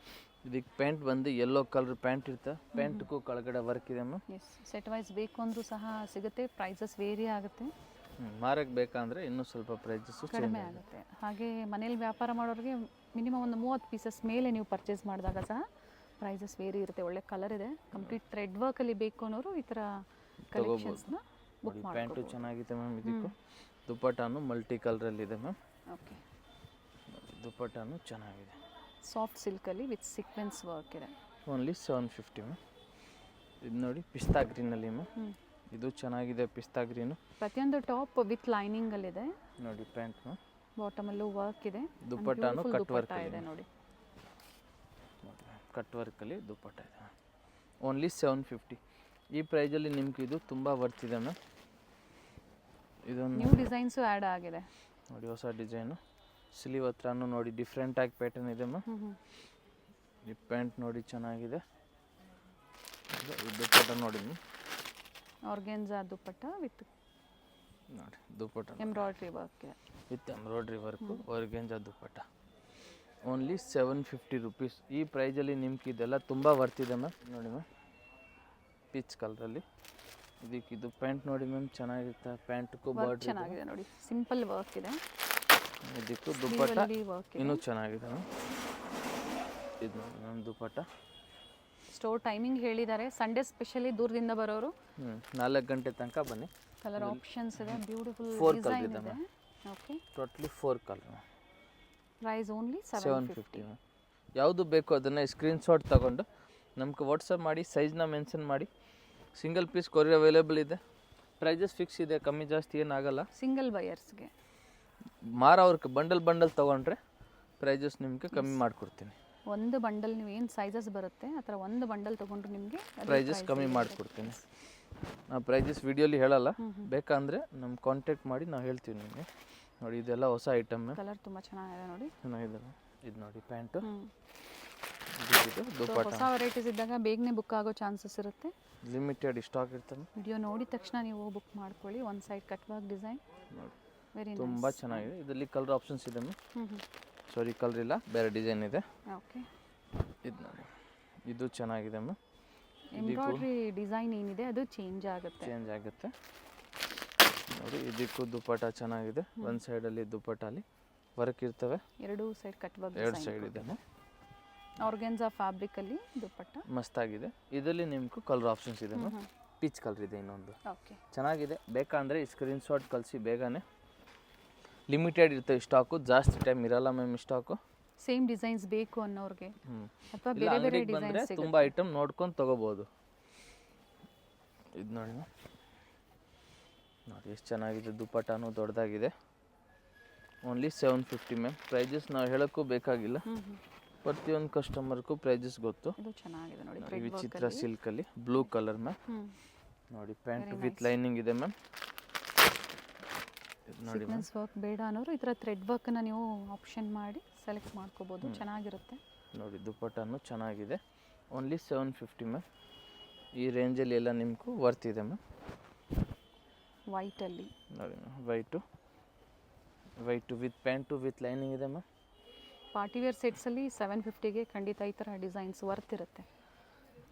ಇದಕ್ಕೆ ಪ್ಯಾಂಟ್ ಬಂದು ಯೆಲ್ಲೋ ಕಲರ್ ಪ್ಯಾಂಟ್ ಇರುತ್ತೆ, ಪ್ಯಾಂಟ್ಗೂ ಕೆಳಗಡೆ ವರ್ಕ್ ಇದೆ ಮ್ಯಾಮ್. ಎಸ್, ಸೆಟ್ ವೈಸ್ ಬೇಕು ಅಂದರೂ ಸಹ ಸಿಗುತ್ತೆ, ಪ್ರೈಸಸ್ ವೇರಿ ಆಗುತ್ತೆ. ಮಾರಕ್ಕೆ ಬೇಕಂದರೆ ಇನ್ನೂ ಸ್ವಲ್ಪ ಪ್ರೈಸಸ್ಸು ಕಡಿಮೆ ಆಗುತ್ತೆ. ಹಾಗೆ ಮನೇಲಿ ವ್ಯಾಪಾರ ಮಾಡೋರಿಗೆ ಮಿನಿಮಮ್ ಒಂದು 30 ಪೀಸಸ್ ಮೇಲೆ ನೀವು ಪರ್ಚೇಸ್ ಮಾಡಿದಾಗ ಸಹ ಪ್ರೈಸಸ್ ವೇರಿ ಇರುತ್ತೆ. ಒಳ್ಳೆ ಕಲರ್ ಇದೆ, ಕಂಪ್ಲೀಟ್ ಥ್ರೆಡ್ ವರ್ಕಲ್ಲಿ ಬೇಕು ಅನ್ನೋರು ಈ ಥರ ಕಲೆಕ್ಷನ್ಸ್ನ ಬುಕ್ ಮಾಡಿ. ಪ್ಯಾಂಟು ಚೆನ್ನಾಗಿದೆ ಮ್ಯಾಮ್. ಇದಕ್ಕೂ ದುಪ್ಪಟ್ಟನು ಮಲ್ಟಿ ಕಲರಲ್ಲಿದೆ ಮ್ಯಾಮ್. ಓಕೆ. ದುಪ್ಪಟ್ಟನು ಚೆನ್ನಾಗಿದೆ, ಸಾಫ್ಟ್ ಸಿಲ್ಕಲ್ಲಿ ವಿತ್ ಸೀಕ್ವೆನ್ಸ್ ವರ್ಕ್ ಇದೆ. Only 750 ma'am. ಇದು ನೋಡಿ ಪಿಸ್ತಾ ಗ್ರೀನಲ್ಲಿ ಮ್ಯಾಮ್, ಇದು ಚೆನ್ನಾಗಿದೆ ಪಿಸ್ತಾ ಗ್ರೀನು. ಪ್ರತಿಯೊಂದು ಟಾಪ್ ವಿತ್ ಲೈನಿಂಗಲ್ಲಿದೆ ನೋಡಿ. ಪ್ಯಾಂಟ್ ಮ್ಯಾಮ್, ಬಾಟಮಲ್ಲೂ ವರ್ಕ್ ಇದೆ. ದುಪ್ಪಟ್ಟನು ಕಟ್ ವರ್ಕ್ ಇದೆ ನೋಡಿ, ಕಟ್ ವರ್ಕಲ್ಲಿ ದುಪ್ಪಟ್ಟ ಇದೆ. ಓನ್ಲಿ 750. ಈ ಪ್ರೈಸಲ್ಲಿ ನಿಮ್ಗೆ ಇದು ತುಂಬ ವರ್ತಿದೆ ಮ್ಯಾಮ್. ಇದೊಂದು ನ್ಯೂ ಡಿಸೈನ್ಸು ಆ್ಯಡ್ ಆಗಿದೆ ನೋಡಿ, ಹೊಸ ಡಿಸೈನು. ಸ್ಲೀವ್ ಹತ್ರನೂ ನೋಡಿ ಡಿಫ್ರೆಂಟಾಗಿ ಪ್ಯಾಟರ್ನ್ ಇದೆ ಮ್ಯಾಮ್. ಈ ಪ್ಯಾಂಟ್ ನೋಡಿ ಚೆನ್ನಾಗಿದೆ. ದುಪ್ಪಟ್ಟ ನೋಡಿ ಮ್ಯಾಮ್, ಆರ್ಗೆನ್ಜಾ ದುಪ್ಪಟ್ಟ ವಿತ್ ನೋಡಿ ದುಪ್ಪಟ್ಟ ಎಂಬ್ರಾಯ್ಡ್ರಿ ವರ್ಕ್ ಇದೆ, with embroidery work, organza dupatta. Only 750 rupees. ಈ ಪ್ರೈಸಲ್ಲಿ ನಿಮ್ಗೆ ಇದೆಲ್ಲ ತುಂಬ ವರ್ತಿದೆ ಮ್ಯಾಮ್. ನೋಡಿ ಮ್ಯಾಮ್, ಪೀಚ್ ಕಲರಲ್ಲಿ. ಇದಕ್ಕಿದು ಪ್ಯಾಂಟ್ ನೋಡಿ ಮ್ಯಾಮ್, ಚೆನ್ನಾಗಿರುತ್ತೆ. ಪ್ಯಾಂಟ್ಗೂ ಬಾರ್ಡರ್ ಚೆನ್ನಾಗಿದೆ ನೋಡಿ, ಸಿಂಪಲ್ ವರ್ಕ್ ಇದೆ. ಇದಕ್ಕೂ ದುಪ್ಪಟ್ಟ ಇನ್ನೂ ಚೆನ್ನಾಗಿದೆ ಮ್ಯಾಮ್. ಇದು ನೋಡಿ ಮ್ಯಾಮ್ ದುಪ್ಪಟ್ಟ. ಸ್ಟೋರ್ ಟೈಮಿಂಗ್ ಹೇಳಿದ್ದಾರೆ, ಸಂಡೇ ಸ್ಪೆಷಲಿ ದೂರದಿಂದ ಬರೋರು 4 ಗಂಟೆ ತನಕ ಬನ್ನಿ. ಕಲರ್ ಆಪ್ಷನ್ಸ್ ಇದೆ, ಬ್ಯೂಟಿಫುಲ್ 4 ಕಲರ್ ಡಿಸೈನ್ ಇದೆ ಇದೆ. Ma'am. Okay. Totally 4 colour. Price only 750 ma'am. ಯಾವುದು ಬೇಕೋ ಅದನ್ನು ಸ್ಕ್ರೀನ್ಶಾಟ್ ತಗೊಂಡು ನಮ್ಗೆ ವಾಟ್ಸಪ್ ಮಾಡಿ, ಸೈಜ್ನ ಮೆನ್ಷನ್ ಮಾಡಿ. ಸಿಂಗಲ್ ಪೀಸ್ ಕೊರಿಯರ್ ಅವೈಲೇಬಲ್ ಇದೆ. ಪ್ರೈಸಸ್ ಫಿಕ್ಸ್ ಇದೆ, ಕಮ್ಮಿ ಜಾಸ್ತಿ ಏನಾಗಲ್ಲ. ಸಿಂಗಲ್ ಬಯರ್ಸ್ಗೆ ಮಾರೋರ್ಗೆ ಬಂಡಲ್ ತೊಗೊಂಡ್ರೆ ಪ್ರೈಸಸ್ ನಿಮಗೆ ಕಮ್ಮಿ ಮಾಡಿಕೊಡ್ತೀನಿ. ಒಂದು ಬಂಡಲ್ ನೀವು ಏನು ಸೈಜಸ್ ಬರುತ್ತೆ ಆ ಥರ ಒಂದು ಬಂಡಲ್ ತೊಗೊಂಡ್ರೆ ನಿಮಗೆ ಪ್ರೈಸಸ್ ಕಮ್ಮಿ ಮಾಡಿಕೊಡ್ತೀನಿ. ನಾವು ಪ್ರೈಸಸ್ ವಿಡಿಯೋಲಿ ಹೇಳಲ್ಲ, ಬೇಕಂದರೆ ನಮ್ಮ ಕಾಂಟ್ಯಾಕ್ಟ್ ಮಾಡಿ ನಾವು ಹೇಳ್ತೀವಿ ನಿಮಗೆ. ನೋಡಿ ಇದೆಲ್ಲ ಹೊಸ ಐಟಮ್. ಕಲರ್ ತುಂಬ ಚೆನ್ನಾಗಿದೆ ನೋಡಿ, ಚೆನ್ನಾಗಿದೆ. ಇದು ನೋಡಿ ಪ್ಯಾಂಟು, ಹೊಸ ವೆರೈಟೀಸ್ ಇದ್ದಾಗ ಬೇಗನೆ ಬುಕ್ ಆಗೋ ಚಾನ್ಸಸ್ ಇರುತ್ತೆ. ಲಿಮಿಟೆಡ್ ಸ್ಟಾಕ್ ಇರ್ತವೆ. ವಿಡಿಯೋ ನೋಡಿದ ತಕ್ಷಣ ನೀವು ಬುಕ್ ಮಾಡ್ಕೊಳ್ಳಿ. ಒಂದು ಸೈಡ್ ಕಟ್ ವರ್ಕ್ ಡಿಸೈನ್ ನೋಡಿ ವೆರಿ ತುಂಬ ಚೆನ್ನಾಗಿದೆ. ಇದರಲ್ಲಿ ಕಲರ್ ಆಪ್ಷನ್ಸ್ ಇದೆ ಮ್ಯಾಮ್. ಹ್ಞೂ ಸಾರಿ ಕಲರ್ ಇಲ್ಲ, ಬೇರೆ ಡಿಸೈನ್ ಇದೆ. ಓಕೆ. ಇದು ನೋಡಿ, ಇದು ಚೆನ್ನಾಗಿದೆ ಮ್ಯಾಮ್. ಎಂಬ್ರಾಯ್ಡ್ರಿ ಡಿಸೈನ್ ಏನಿದೆ ಅದು ಚೇಂಜ್ ಆಗುತ್ತೆ. ನೋಡಿ ಇದಕ್ಕೂ ದುಪ್ಪಟ ಚೆನ್ನಾಗಿದೆ. ಒಂದು ಸೈಡಲ್ಲಿ ದುಪ್ಪಟ್ಟಲ್ಲಿ ವರ್ಕ್ ಇರ್ತವೆ, ಎರಡೂ ಸೈಡ್ ಕಟ್ ವರ್ಕ್ ಎರಡು ಸೈಡ್ ಇದೆ. ಆರ್ಗೆನ್ಸಾ ಫ್ಯಾಬ್ರಿಕಲ್ಲಿ ದುಪ್ಪಟ್ಟ ಮಸ್ತಾಗಿದೆ. ಇದರಲ್ಲಿ ನಿಮ್ಗೆ ಕಲರ್ ಆಪ್ಷನ್ಸ್ ಇದೆ ಮ್ಯಾಮ್. ಪೀಚ್ ಕಲರ್ ಇದೆ ಇನ್ನೊಂದು, ಓಕೆ. ಚೆನ್ನಾಗಿದೆ. ಬೇಕಂದರೆ ಸ್ಕ್ರೀನ್ಶಾಟ್ ಕಳಿಸಿ ಬೇಗನೆ. ಲಿಮಿಟೆಡ್ ಇರ್ತವೆ ಸ್ಟಾಕು, ಜಾಸ್ತಿ ಟೈಮ್ ಇರಲ್ಲ ಮ್ಯಾಮ್ ಸ್ಟಾಕು. ಸೇಮ್ ಡಿಸೈನ್ಸ್ ಬೇಕು ಅನ್ನೋರಿಗೆ ಅಥವಾ ಇಲ್ಲ ಬೇರೆ ಬೇರೆ ಅಂಗಡಿಗೆ ಬಂದರೆ ಡಿಸೈನ್ಸ್ ತುಂಬ ಐಟಮ್ ನೋಡ್ಕೊಂಡು ತೊಗೋಬೋದು. ಇದು ನೋಡಿ ಮ್ಯಾಮ್, ನೋಡಿ ಎಷ್ಟು ಚೆನ್ನಾಗಿದೆ. ದುಪ್ಪಟ್ಟನೂ ದೊಡ್ಡದಾಗಿದೆ. Only 750 ma'am. ಪ್ರೈಜಸ್ ನಾವು ಹೇಳೋಕ್ಕೂ ಬೇಕಾಗಿಲ್ಲ, ಪ್ರತಿಯೊಂದು ಕಸ್ಟಮರ್ಗೂ ಪ್ರೈಜಸ್ ಗೊತ್ತು. ಇದು ಚೆನ್ನಾಗಿದೆ ನೋಡಿ, ನೋಡಿ ವಿಚಿತ್ರ ಸಿಲ್ಕಲ್ಲಿ ಬ್ಲೂ ಕಲರ್ ಮ್ಯಾಮ್. ನೋಡಿ ಪ್ಯಾಂಟ್ ವಿತ್ ಲೈನಿಂಗ್ ಇದೆ ಮ್ಯಾಮ್. ನೋಡಿ ಸೀಕ್ವೆನ್ಸ್ ವರ್ಕ್ ಬೇಡ ಅನ್ನೋರು ಈ ಥರ ಥ್ರೆಡ್ ವರ್ಕನ್ನು ನೀವು ಆಪ್ಷನ್ ಮಾಡಿ ಸೆಲೆಕ್ಟ್ ಮಾಡ್ಕೋಬೋದು, ಚೆನ್ನಾಗಿರುತ್ತೆ. ನೋಡಿ ದುಪ್ಪಟ್ಟನೂ ಚೆನ್ನಾಗಿದೆ. Only 750 ma'am. ಈ ರೇಂಜಲ್ಲಿ ಎಲ್ಲ ನಿಮಗೂ ವರ್ತ್ ಇದೆ ಮ್ಯಾಮ್. ವೈಟಲ್ಲಿ ನೋಡಿ ma'am, white with pant with lining ಇದೆ ಮ್ಯಾಮ್. ಪಾರ್ಟಿವೇರ್ ಸೆಟ್ಸಲ್ಲಿ 750ಗೆ ಖಂಡಿತ ಈ ಥರ ಡಿಸೈನ್ಸ್ ವರ್ತ್ ಇರುತ್ತೆ.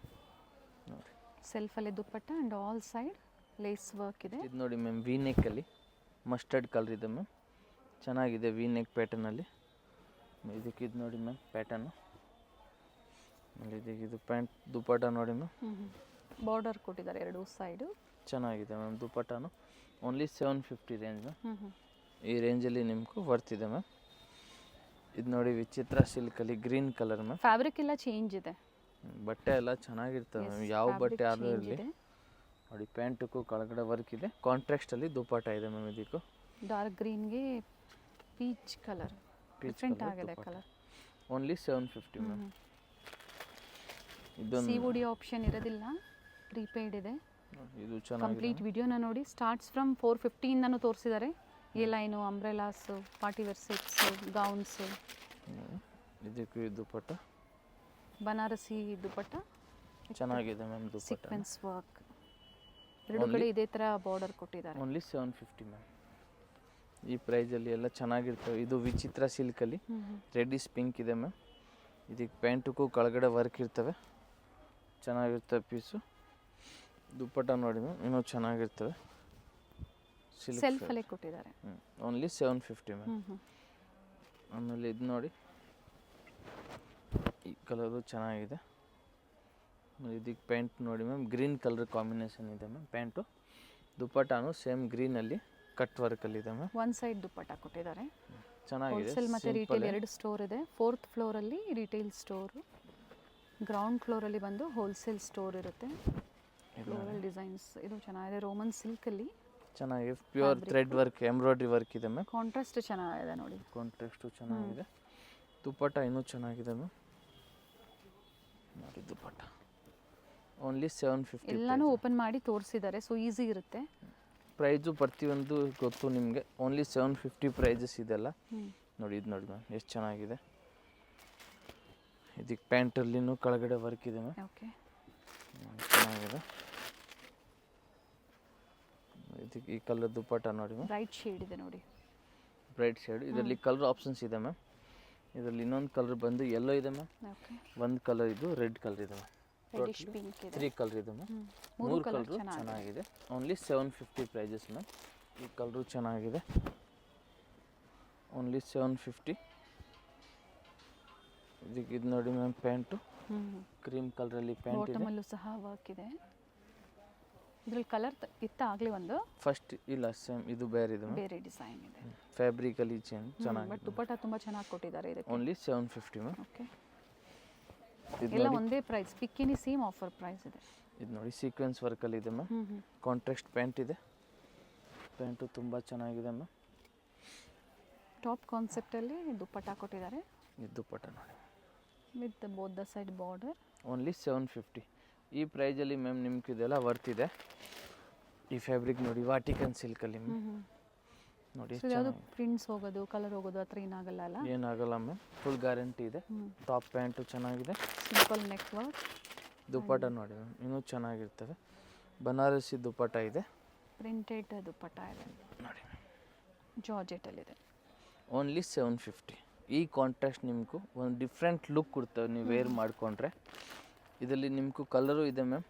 ನೋಡಿ ಸೆಲ್ಫಲ್ಲಿ dupatta and all side lace work ಇದೆ. ಇದು ನೋಡಿ ಮ್ಯಾಮ್, ವಿ ನೆಕ್ಕಲ್ಲಿ ಮಸ್ಟರ್ಡ್ ಕಲರ್ ಇದೆ ಮ್ಯಾಮ್. ಚೆನ್ನಾಗಿದೆ ವಿ ನೆಕ್ ಪ್ಯಾಟರ್ನಲ್ಲಿ. ಇದಕ್ಕೆ ಇದು ನೋಡಿ ಮ್ಯಾಮ್ ಪ್ಯಾಟರ್ನು. ಇದಕ್ಕೆ ಇದು ಪ್ಯಾಂಟ್ ದುಪ್ಪಟ್ಟ ನೋಡಿ ಮ್ಯಾಮ್. ಬಾರ್ಡರ್ ಕೊಟ್ಟಿದ್ದಾರೆ ಎರಡೂ ಸೈಡು. ಚೆನ್ನಾಗಿದೆ ಮ್ಯಾಮ್ ದುಪ್ಪಟ್ಟನು. Only 750 range ma'am. ಈ ರೇಂಜಲ್ಲಿ ನಿಮಗೂ ವರ್ತ್ ಇದೆ ಮ್ಯಾಮ್. ಇದು ನೋಡಿ ವಿಚಿತ್ರ ಸಿಲ್ಕಲ್ಲಿ ಗ್ರೀನ್ ಕಲರ್ ಮ್ಯಾಮ್. ಫ್ಯಾಬ್ರಿಕ್ ಎಲ್ಲ ಚೇಂಜ್ ಇದೆ, ಬಟ್ಟೆ ಎಲ್ಲ ಚೆನ್ನಾಗಿರ್ತವೆ ಮ್ಯಾಮ್. ಯಾವ ಬಟ್ಟೆ ಆದರೂ ಇರಲಿ. ನೋಡಿ ಪ್ಯಾಂಟಕ್ಕೂ ಕೆಳಗಡೆ ವರ್ಕ್ ಇದೆ. ಕಾಂಟ್ರಾಸ್ಟಲ್ಲಿ ದುಪ್ಪಟ್ಟ ಇದೆ ಮ್ಯಾಮ್. ಇದಕ್ಕೂ ಡಾರ್ಕ್ ಗ್ರೀನ್ಗೆ ಪೀಚ್ ಕಲರ್ ಡಿಫ್ರೆಂಟ್ ಆಗಿದೆ ಕಲರ್. Only 750 ma'am. ಇದೊಂದು COD ಆಪ್ಷನ್ ಇರೋದಿಲ್ಲ, ಪ್ರೀಪೇಯ್ಡ್ ಇದೆ. ಇದು ಚೆನ್ನಾಗಿದೆ. ಕಂಪ್ಲೀಟ್ ವಿಡಿಯೋನ ನೋಡಿ. ಸ್ಟಾರ್ಟ್ಸ್ ಫ್ರಮ್ 450 ಇಂದನೂ ತೋರಿಸಿದ್ದಾರೆ. A line, umbrellas, party wear sets, gowns. ಇದಕ್ಕೂ ಇದು ದುಪ್ಪಟ್ಟ ಬನಾರಸಿ ದುಪ್ಪಟ್ಟ ಚೆನ್ನಾಗಿದೆ ಮ್ಯಾಮ್. ದುಪ್ಪಟ್ಟ ಸೀಕ್ವೆನ್ಸ್ ವರ್ಕ್ ಎರಡು ಕಡೆ ಇದೇ ಥರ ಬಾರ್ಡರ್ ಕೊಟ್ಟಿದ್ದಾರೆ. Only 750 ma'am. ಈ ಪ್ರೈಸಲ್ಲಿ ಎಲ್ಲ ಚೆನ್ನಾಗಿರ್ತವೆ. ಇದು ವಿಚಿತ್ರ ಸಿಲ್ಕಲ್ಲಿ ರೆಡ್ಡಿಶ್ ಪಿಂಕ್ ಇದೆ ಮ್ಯಾಮ್. ಇದಕ್ಕೆ ಪ್ಯಾಂಟಕ್ಕೂ ಕೆಳಗಡೆ ವರ್ಕ್ ಇರ್ತವೆ, ಚೆನ್ನಾಗಿರ್ತವೆ ಪೀಸು. ದುಪ್ಪಟ್ಟ ನೋಡಿ ಮ್ಯಾಮ್, ಇನ್ನೂ ಚೆನ್ನಾಗಿರ್ತವೆ. ಸೆಲ್ಫಲ್ಲೇ ಕೊಟ್ಟಿದ್ದಾರೆ. Only 750 ma'am. ಆಮೇಲೆ ಇದು ನೋಡಿ, ಈ ಕಲರು ಚೆನ್ನಾಗಿದೆ. ಇದಕ್ಕೆ ಪ್ಯಾಂಟ್ ನೋಡಿ ಮ್ಯಾಮ್, ಗ್ರೀನ್ ಕಲರ್ ಕಾಂಬಿನೇಷನ್ ಇದೆ ಮ್ಯಾಮ್ ಪ್ಯಾಂಟು. ದುಪ್ಪಟ್ಟನು ಸೇಮ್ ಗ್ರೀನಲ್ಲಿ ಕಟ್ ವರ್ಕಲ್ಲಿದೆ ಮ್ಯಾಮ್. ಒನ್ ಸೈಡ್ ದುಪ್ಪಟ್ಟ ಕೊಟ್ಟಿದ್ದಾರೆ. ಚೆನ್ನಾಗಿದೆ. ಹೋಲ್ಸೇಲ್ ಮತ್ತು ರಿಟೇಲ್ ಎರಡು ಸ್ಟೋರ್ ಇದೆ. 4th ಫ್ಲೋರಲ್ಲಿ ರಿಟೇಲ್ ಸ್ಟೋರು, ಗ್ರೌಂಡ್ ಫ್ಲೋರಲ್ಲಿ ಬಂದು ಹೋಲ್ಸೇಲ್ ಸ್ಟೋರ್ ಇರುತ್ತೆ. ಫ್ಲೋರಲ್ ಡಿಸೈನ್ಸ್ ಇದು ಚೆನ್ನಾಗಿದೆ. ರೋಮನ್ ಸಿಲ್ಕಲ್ಲಿ ಚೆನ್ನಾಗಿದೆ. Pure thread work, embroidery work ಇದೆ ಮ್ಯಾಮ್. ಕಾಂಟ್ರಾಸ್ಟ್ ಚೆನ್ನಾಗಿದೆ ನೋಡಿ. ಕಾಂಟ್ರಾಸ್ಟು ಚೆನ್ನಾಗಿದೆ. ದುಪ್ಪಟ್ಟ ಇನ್ನೂ ಚೆನ್ನಾಗಿದೆ ಮ್ಯಾಮ್. ನೋಡಿ ದುಪ್ಪಟ್ಟ ಓನ್ಲಿ 750. ಎಲ್ಲನೂ ಓಪನ್ ಮಾಡಿ ತೋರಿಸಿದ್ದಾರೆ, ಸೊ ಈಸಿ ಇರುತ್ತೆ. ಪ್ರೈಸು ಪ್ರತಿಯೊಂದು ಗೊತ್ತು ನಿಮಗೆ. ಓನ್ಲಿ 750 ಪ್ರೈಸಸ್ ಇದೆಲ್ಲ. ನೋಡಿ ಇದು ನೋಡಿ ಮ್ಯಾಮ್, ಎಷ್ಟು ಚೆನ್ನಾಗಿದೆ. ಇದಕ್ಕೆ ಪ್ಯಾಂಟಲ್ಲಿನೂ ಕೆಳಗಡೆ ವರ್ಕ್ ಇದೆ ಮ್ಯಾಮ್. ಓಕೆ, ಚೆನ್ನಾಗಿದೆ. ಇದಕ್ಕೆ ಈ ಕಲರ್ ದುಪ್ಪಟ್ಟ ನೋಡಿ ಮ್ಯಾಮ್, ಬ್ರೈಟ್ ಶೇಡ್ ಇದೆ ನೋಡಿ, ಬ್ರೈಟ್ ಶೇಡ್. ಇದರಲ್ಲಿ ಕಲರ್ ಆಪ್ಷನ್ಸ್ ಇದೆ ಮ್ಯಾಮ್. ಇದರಲ್ಲಿ ಇನ್ನೊಂದು ಕಲರ್ ಬಂದು ಯೆಲ್ಲೋ ಇದೆ ಮ್ಯಾಮ್. ಓಕೆ, ಒಂದು ಕಲರ್ ಇದು ರೆಡ್ ಕಲರ್ ಇದೆ ಮ್ಯಾಮ್. ರೆಡಿಶ್ ಪಿಂಕ್ ಇದೆ. 3 ಕಲರ್ ಇದೆ ಮ್ಯಾಮ್. 3 ಕಲರು ಚೆನ್ನಾಗಿದೆ. Only 750 prices ma'am. ಈ ಕಲರು ಚೆನ್ನಾಗಿದೆ. ಓನ್ಲಿ 750. ಇದಕ್ಕೆ ಇದು ನೋಡಿ ಮ್ಯಾಮ್ ಪ್ಯಾಂಟು ಕ್ರೀಮ್ ಕಲರಲ್ಲಿ ಪ್ಯಾಂಟ್ ಇದೆ. ಬಾಟಮಲ್ಲೂ ಸಹ ವರ್ಕ್ ಇದೆ. ಇದ್ರಲ್ಲಿ ಕಲರ್ ಆಗಲಿ ಒಂದು ಫಸ್ಟ್ ಇಲ್ಲ, ಸೇಮ್ ಇದು ಬೇರೆ ಇದೆ ಮ್ಯಾಮ್. ಬೇರೆ ಡಿಸೈನ್ ಇದೆ. ಫ್ಯಾಬ್ರಿಕಲ್ಲಿ ಚೇಂಜ್ ಚೆನ್ನಾಗಿದೆ. ಬಟ್ ದುಪ್ಪಟ್ಟ ತುಂಬ ಚೆನ್ನಾಗಿ ಕೊಟ್ಟಿದ್ದಾರೆ ಇದಕ್ಕೆ. Only 750 ma'am. ಓಕೆ, ಎಲ್ಲ ಒಂದೇ ಪ್ರೈಸ್. ಪಿಕ್ಕಿನಿ ಸೇಮ್ ಆಫರ್ ಪ್ರೈಸ್ ಇದೆ. ಇದು ನೋಡಿ ಸೀಕ್ವೆನ್ಸ್ ವರ್ಕಲ್ಲಿ ಇದೆ ಮ್ಯಾಮ್. ಕಾಂಟ್ರಾಸ್ಟ್ ಪ್ಯಾಂಟ್ ಇದೆ. ಪ್ಯಾಂಟು ತುಂಬ ಚೆನ್ನಾಗಿದೆ ಮ್ಯಾಮ್. ಟಾಪ್ ಕಾನ್ಸೆಪ್ಟಲ್ಲಿ ದುಪ್ಪಟ್ಟ ಕೊಟ್ಟಿದ್ದಾರೆ. ಇದು ದುಪ್ಪಟ್ಟ ನೋಡಿ with both the side border. Only 750. ಈ ಪ್ರೈಸಲ್ಲಿ ಮ್ಯಾಮ್ ನಿಮ್ಗೆ ಇದೆಲ್ಲ ವರ್ತ್ ಇದೆ. ಈ ಫ್ಯಾಬ್ರಿಕ್ ನೋಡಿ ವಾಟಿಕನ್ ಸಿಲ್ಕಲ್ಲಿ ನೋಡಿ. ಯಾವುದು ಪ್ರಿಂಟ್ಸ್ ಹೋಗೋದು, ಕಲರ್ ಹೋಗೋದು ಆ ಥರ ಏನಾಗಲ್ಲ ಅಲ್ಲ? ಏನಾಗಲ್ಲ ಮ್ಯಾಮ್, ಫುಲ್ ಗ್ಯಾರಂಟಿ ಇದೆ. ಟಾಪ್ ಪ್ಯಾಂಟು ಚೆನ್ನಾಗಿದೆ. Simple neck work. ದುಪ್ಪಟ ನೋಡಿ ಮ್ಯಾಮ್, ಇನ್ನೂ ಚೆನ್ನಾಗಿರ್ತವೆ. ಬನಾರಸಿ ದುಪ್ಪಟ ಇದೆ, ಪ್ರಿಂಟೆಡ್ ದುಪ್ಪಟ್ಟ ಇದೆ ನೋಡಿ ಜಾರ್ಜೆಟಲ್ಲಿದೆ. ಓನ್ಲಿ 750. ಈ ಕಾಂಟ್ರಾಸ್ಟ್ ನಿಮಗೂ ಒಂದು ಡಿಫ್ರೆಂಟ್ ಲುಕ್ ಕೊಡ್ತವೆ ನೀವು ವೇರ್ ಮಾಡಿಕೊಂಡ್ರೆ. ಇದರಲ್ಲಿ ನಿಮಗೂ ಕಲರು ಇದೆ ಮ್ಯಾಮ್.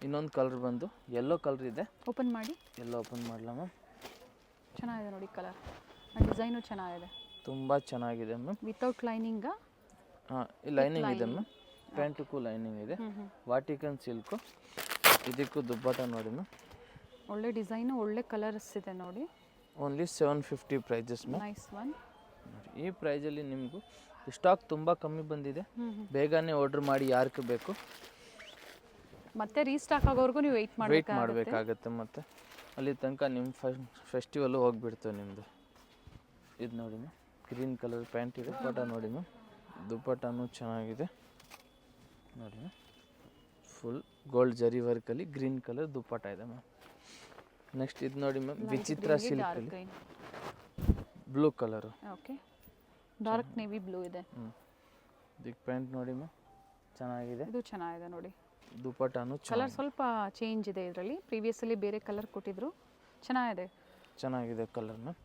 ಇನ್ನೊಂದು ಕಲರ್ ಬಂದು ಯೆಲ್ಲೋ ಕಲರ್ ಇದೆ. ಓಪನ್ ಮಾಡಿ. ಎಲ್ಲ ಓಪನ್ ಮಾಡಲ ಮ್ಯಾಮ್. ಚೆನ್ನಾಗಿದೆ ನೋಡಿ ಕಲರ್, ಡಿಸೈನು ಚೆನ್ನಾಗಿದೆ, ತುಂಬ ಚೆನ್ನಾಗಿದೆ ಮ್ಯಾಮ್. ವಿತೌಟ್ ಲೈನಿಂಗಾ? ಹಾಂ, ಲೈನಿಂಗ್ ಇದೆ ಮ್ಯಾಮ್. ಪ್ಯಾಂಟಕ್ಕೂ ಲೈನಿಂಗ್ ಇದೆ. ವಾಟಿಕನ್ ಸಿಲ್ಕು. ಇದಕ್ಕೂ ದುಪ್ಪಟ ನೋಡಿ ಮ್ಯಾಮ್. ಒಳ್ಳೆ ಡಿಸೈನು, ಒಳ್ಳೆ ಕಲರ್ಸ್ ಇದೆ ನೋಡಿ. Only 750 prices ma'am. Nice one. ಈ ಪ್ರೈಸಲ್ಲಿ ನಿಮಗೂ ಸ್ಟಾಕ್ ತುಂಬ ಕಮ್ಮಿ ಬಂದಿದೆ. ಬೇಗನೆ ಆರ್ಡ್ರ್ ಮಾಡಿ ಯಾರಿಗೆ ಬೇಕು. ಮತ್ತೆ ರೀಸ್ಟಾಕ್ ಆಗೋವರೆಗೂ ನೀವು ವೆಯ್ಟ್ ಮಾಡಬೇಕಾಗತ್ತೆ. ಮತ್ತು ಅಲ್ಲಿ ತನಕ ನಿಮ್ಮ ಫೆಸ್ಟಿವಲ್ಲು ಹೋಗಿಬಿಡ್ತೇವೆ ನಿಮ್ಮದು. ಇದು ನೋಡಿ ಮ್ಯಾಮ್, ಗ್ರೀನ್ ಕಲರ್ ಪ್ಯಾಂಟ್ ಇದೆ. ದುಪ್ಪಟ ನೋಡಿ ಮ್ಯಾಮ್, ದುಪ್ಪಟನೂ ಚೆನ್ನಾಗಿದೆ ನೋಡಿ ಮ್ಯಾಮ್. ಫುಲ್ ಗೋಲ್ಡ್ ಜರಿ ವರ್ಕಲ್ಲಿ ಗ್ರೀನ್ ಕಲರ್ ದುಪ್ಪಟ ಇದೆ ಮ್ಯಾಮ್. ನೆಕ್ಸ್ಟ್ ಇದು ನೋಡಿ ಮ್ಯಾಮ್, ವಿಚಿತ್ರ ಸಿಲ್ಕಲ್ಲಿ blue colour. Okay, dark navy blue ಇದೆ. ಇದಕ್ಕೆ ಪ್ಯಾಂಟ್ ನೋಡಿ ಮ್ಯಾಮ್, ಚೆನ್ನಾಗಿದೆ. ಇದು ಚೆನ್ನಾಗಿದೆ ನೋಡಿ. ದುಪ್ಪಟನೂ ಕಲರ್ ಸ್ವಲ್ಪ ಚೇಂಜ್ ಇದೆ ಇದರಲ್ಲಿ. ಪ್ರೀವಿಯಸ್ಸಲ್ಲಿ ಬೇರೆ ಕಲರ್ ಕೊಟ್ಟಿದ್ರು, ಚೆನ್ನಾಗಿದೆ ಕಲರ್ ಮ್ಯಾಮ್.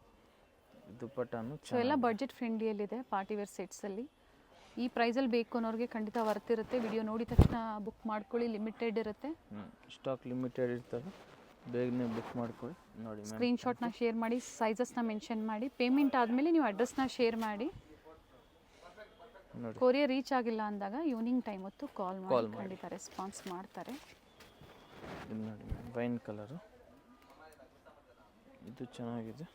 ದುಪ್ಪಟನೂ ಸೊ ಎಲ್ಲ ಬಡ್ಜೆಟ್ ಫ್ರೆಂಡ್ಲಿಯಲ್ಲಿದೆ ಪಾರ್ಟಿ ವೇರ್ ಸೆಟ್ಸಲ್ಲಿ. ಈ ಪ್ರೈಸಲ್ಲಿ ಬೇಕು ಅನ್ನೋರಿಗೆ ಖಂಡಿತ ವರ್ತ್ ಇರುತ್ತೆ. ವಿಡಿಯೋ ನೋಡಿದ ತಕ್ಷಣ ಬುಕ್ ಮಾಡ್ಕೊಳ್ಳಿ, ಲಿಮಿಟೆಡ್ ಇರುತ್ತೆ. ಸ್ಟಾಕ್ ಲಿಮಿಟೆಡ್ ಇರ್ತವೆ, ಬೇಗನೆ ಬುಕ್ ಮಾಡ್ಕೊಳ್ಳಿ. ನೋಡಿ ಮ್ಯಾಮ್, ಸ್ಕ್ರೀನ್ಶಾಟ್ನ ಶೇರ್ ಮಾಡಿ, ಸೈಜಸ್ನ ಮೆನ್ಷನ್ ಮಾಡಿ, ಪೇಮೆಂಟ್ ಆದಮೇಲೆ ನೀವು ಅಡ್ರೆಸ್ನ ಶೇರ್ ಮಾಡಿ. ನೋಡಿ ಕೊರಿಯರ್ ರೀಚ್ ಆಗಿಲ್ಲ ಅಂದಾಗ ಈವ್ನಿಂಗ್ ಟೈಮ್ ಹೊತ್ತು ಕಾಲ್ ಮಾಡಿ, ಖಂಡಿತ ರೆಸ್ಪಾನ್ಸ್ ಮಾಡ್ತಾರೆ. ಇದು ನೋಡಿ ಮ್ಯಾಮ್, ವೈನ್ ಕಲರು. ಇದು ಚೆನ್ನಾಗಿದೆ.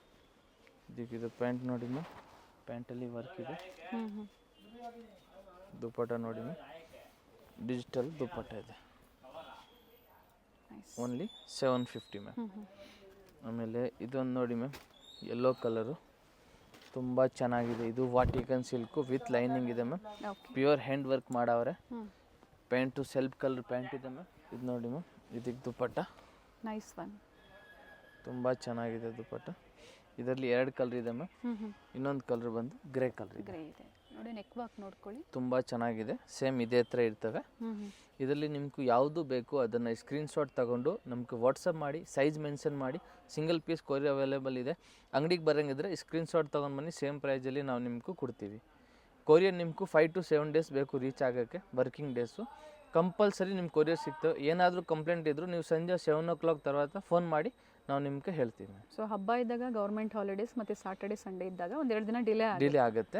ಇದು ಪ್ಯಾಂಟ್ ನೋಡಿ ಮ್ಯಾಮ್, ಪ್ಯಾಂಟಲ್ಲಿ ವರ್ಕ್ ಇದೆ. ದುಪ್ಪಟ ನೋಡಿ ಮ್ಯಾಮ್, ಡಿಜಿಟಲ್ ದುಪ್ಪಟ ಇದೆ. Only 750 ma'am. ಆಮೇಲೆ ಇದೊಂದು ನೋಡಿ ಮ್ಯಾಮ್, ಯೆಲ್ಲೋ ಕಲರು, ತುಂಬ ಚೆನ್ನಾಗಿದೆ. ಇದು ವಾಟಿಕನ್ ಸಿಲ್ಕು ವಿತ್ ಲೈನಿಂಗ್ ಇದೆ ಮ್ಯಾಮ್. ಪ್ಯೂರ್ ಹ್ಯಾಂಡ್ ವರ್ಕ್ ಮಾಡವ್ರೆ. ಪ್ಯಾಂಟು ಸೆಲ್ಫ್ ಕಲರ್ ಪ್ಯಾಂಟ್ ಇದೆ ಮ್ಯಾಮ್. ಇದು ನೋಡಿ ಮ್ಯಾಮ್, ಇದಕ್ಕೆ ದುಪ್ಪಟ್ಟ ನೈಸ್ ಒನ್, ತುಂಬ ಚೆನ್ನಾಗಿದೆ ದುಪ್ಪಟ್ಟ. ಇದರಲ್ಲಿ 2 ಕಲರ್ ಇದೆ ಮ್ಯಾಮ್. ಇನ್ನೊಂದು ಕಲರ್ ಬಂದು ಗ್ರೇ ಕಲರ್ ಇದೆ. ನೋಡಿ ನೆಕ್ ವರ್ಕ್ ನೋಡ್ಕೊಳ್ಳಿ, ತುಂಬ ಚೆನ್ನಾಗಿದೆ. ಸೇಮ್ ಇದೇ ಥರ ಇರ್ತವೆ. ಇದರಲ್ಲಿ ನಿಮ್ಗೆ ಯಾವುದು ಬೇಕು ಅದನ್ನು ಸ್ಕ್ರೀನ್ಶಾಟ್ ತಗೊಂಡು ನಮ್ಗೆ ವಾಟ್ಸಪ್ ಮಾಡಿ, ಸೈಜ್ ಮೆನ್ಷನ್ ಮಾಡಿ. ಸಿಂಗಲ್ ಪೀಸ್ ಕೊರಿಯರ್ ಅವೈಲೇಬಲ್ ಇದೆ. ಅಂಗಡಿಗೆ ಬರೋಂಗಿದ್ರೆ ಸ್ಕ್ರೀನ್ಶಾಟ್ ತೊಗೊಂಡು ಬನ್ನಿ, ಸೇಮ್ ಪ್ರೈಸಲ್ಲಿ ನಾವು ನಿಮ್ಗೆ ಕೊಡ್ತೀವಿ. ಕೊರಿಯರ್ ನಿಮ್ಗೆ 5 to 7 days ಬೇಕು ರೀಚ್ ಆಗೋಕ್ಕೆ, ವರ್ಕಿಂಗ್ ಡೇಸು. ಕಂಪಲ್ಸರಿ ನಿಮ್ಮ ಕೊರಿಯರ್ ಸಿಗ್ತವೆ. ಏನಾದರೂ ಕಂಪ್ಲೇಂಟ್ ಇದ್ದರೂ ನೀವು ಸಂಜೆ 7 o'clock తర్వాత ಫೋನ್ ಮಾಡಿ ನಾವು ನಿಮ್ಗೆ ಹೇಳ್ತೀವಿ. ಸೊ ಹಬ್ಬ ಇದ್ದಾಗ, ಗೌರ್ಮೆಂಟ್ ಹಾಲಿಡೇಸ್ ಮತ್ತು ಸಾಟರ್ಡೆ ಸಂಡೇ ಇದ್ದಾಗ 1-2 ದಿನ ಡಿಲೇ ಆಗುತ್ತೆ.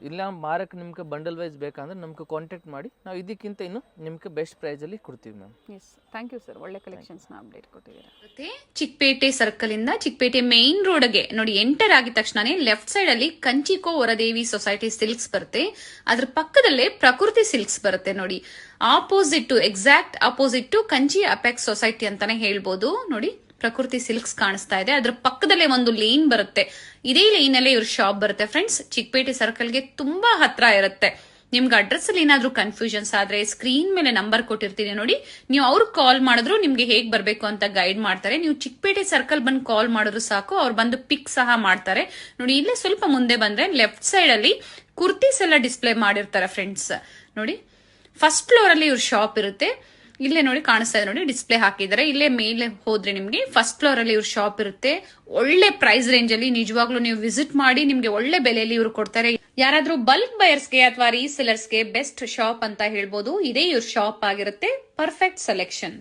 ಇಲ್ಲ ಮಾರಕ್ಕೆ ನಿಮ್ಗೆ ಬಂಡಲ್ ವೈಸ್ ಬೇಕಂದ್ರೆ ನಮ್ಗೆ ಕಾಂಟ್ಯಾಕ್ಟ್ ಮಾಡಿ, ನಾವು ಇದಕ್ಕಿಂತ ಇನ್ನು ನಿಮ್ಗೆ ಬೆಸ್ಟ್ ಪ್ರೈಸಲ್ಲಿ ಕೊಡ್ತೀವಿ ma'am. Yes, thank you sir, ಒಳ್ಳೆ ಕಲೆಕ್ಷನ್ಸ್ನ ಅಪ್ಡೇಟ್ ಕೊಟ್ಟಿದ್ದೀರಾ. ಮತ್ತೆ ಚಿಕ್ಕಪೇಟೆ ಸರ್ಕಲ್ ಇಂದ ಚಿಕ್ಕಪೇಟೆ ಮೇನ್ ರೋಡ್ಗೆ ನೋಡಿ ಎಂಟರ್ ಆಗಿದ ತಕ್ಷಣನೇ ಲೆಫ್ಟ್ ಸೈಡ್ ಅಲ್ಲಿ ಕಂಚಿಕೋ ವರದೇವಿ ಸೊಸೈಟಿ ಸಿಲ್ಕ್ಸ್ ಬರುತ್ತೆ. ಅದ್ರ ಪಕ್ಕದಲ್ಲೇ ಪ್ರಕೃತಿ ಸಿಲ್ಕ್ಸ್ ಬರುತ್ತೆ ನೋಡಿ. Exact opposite to Kanchi apex society ಅಂತಾನೆ ಹೇಳ್ಬೋದು. ನೋಡಿ ಪ್ರಕೃತಿ ಸಿಲ್ಕ್ಸ್ ಕಾಣಿಸ್ತಾ ಇದೆ. ಅದ್ರ ಪಕ್ಕದಲ್ಲೇ ಒಂದು ಲೇನ್ ಬರುತ್ತೆ. ಇದೇ ಲೈನ್ ಅಲ್ಲೇ ಇವ್ರ ಶಾಪ್ ಬರುತ್ತೆ ಫ್ರೆಂಡ್ಸ್. ಚಿಕ್ಕಪೇಟೆ ಸರ್ಕಲ್ಗೆ ತುಂಬಾ ಹತ್ರ ಇರುತ್ತೆ. ನಿಮ್ಗೆ ಅಡ್ರೆಸ್ ಅಲ್ಲಿ ಏನಾದ್ರೂ ಕನ್ಫ್ಯೂಷನ್ಸ್ ಆದ್ರೆ ಸ್ಕ್ರೀನ್ ಮೇಲೆ ನಂಬರ್ ಕೊಟ್ಟಿರ್ತೀನಿ ನೋಡಿ, ನೀವು ಅವ್ರಿಗೆ ಕಾಲ್ ಮಾಡಿದ್ರು ನಿಮ್ಗೆ ಹೇಗ್ ಬರ್ಬೇಕು ಅಂತ ಗೈಡ್ ಮಾಡ್ತಾರೆ. ನೀವು ಚಿಕ್ಕಪೇಟೆ ಸರ್ಕಲ್ ಬಂದು ಕಾಲ್ ಮಾಡಿದ್ರು ಸಾಕು, ಅವ್ರು ಬಂದು ಪಿಕ್ ಸಹ ಮಾಡ್ತಾರೆ. ನೋಡಿ ಇಲ್ಲೇ ಸ್ವಲ್ಪ ಮುಂದೆ ಬಂದ್ರೆ ಲೆಫ್ಟ್ ಸೈಡ್ ಅಲ್ಲಿ ಕುರ್ತೀಸ್ ಎಲ್ಲ ಡಿಸ್ಪ್ಲೇ ಮಾಡಿರ್ತಾರೆ ಫ್ರೆಂಡ್ಸ್. ನೋಡಿ ಫಸ್ಟ್ ಫ್ಲೋರ್ ಅಲ್ಲಿ ಇವ್ರ ಶಾಪ್ ಇರುತ್ತೆ. ಇಲ್ಲೇ ನೋಡಿ ಕಾಣಿಸ್ತಾ ಇದೆ ನೋಡಿ, ಡಿಸ್ಪ್ಲೇ ಹಾಕಿದ್ದಾರೆ. ಇಲ್ಲೇ ಮೇಲೆ ಹೋದ್ರೆ ನಿಮ್ಗೆ ಫಸ್ಟ್ ಫ್ಲೋರ್ ಅಲ್ಲಿ ಇವ್ರ ಶಾಪ್ ಇರುತ್ತೆ. ಒಳ್ಳೆ ಪ್ರೈಸ್ ರೇಂಜ್ ಅಲ್ಲಿ ನಿಜವಾಗ್ಲೂ ನೀವು ವಿಸಿಟ್ ಮಾಡಿ, ನಿಮ್ಗೆ ಒಳ್ಳೆ ಬೆಲೆಯಲ್ಲಿ ಇವ್ರು ಕೊಡ್ತಾರೆ. ಯಾರಾದ್ರೂ ಬಲ್ಕ್ ಬಯರ್ಸ್ಗೆ ಅಥವಾ ರೀಸೆಲರ್ಸ್ಗೆ ಬೆಸ್ಟ್ ಶಾಪ್ ಅಂತ ಹೇಳ್ಬೋದು. ಇದೇ ಇವ್ರ ಶಾಪ್ ಆಗಿರುತ್ತೆ. Perfect selection.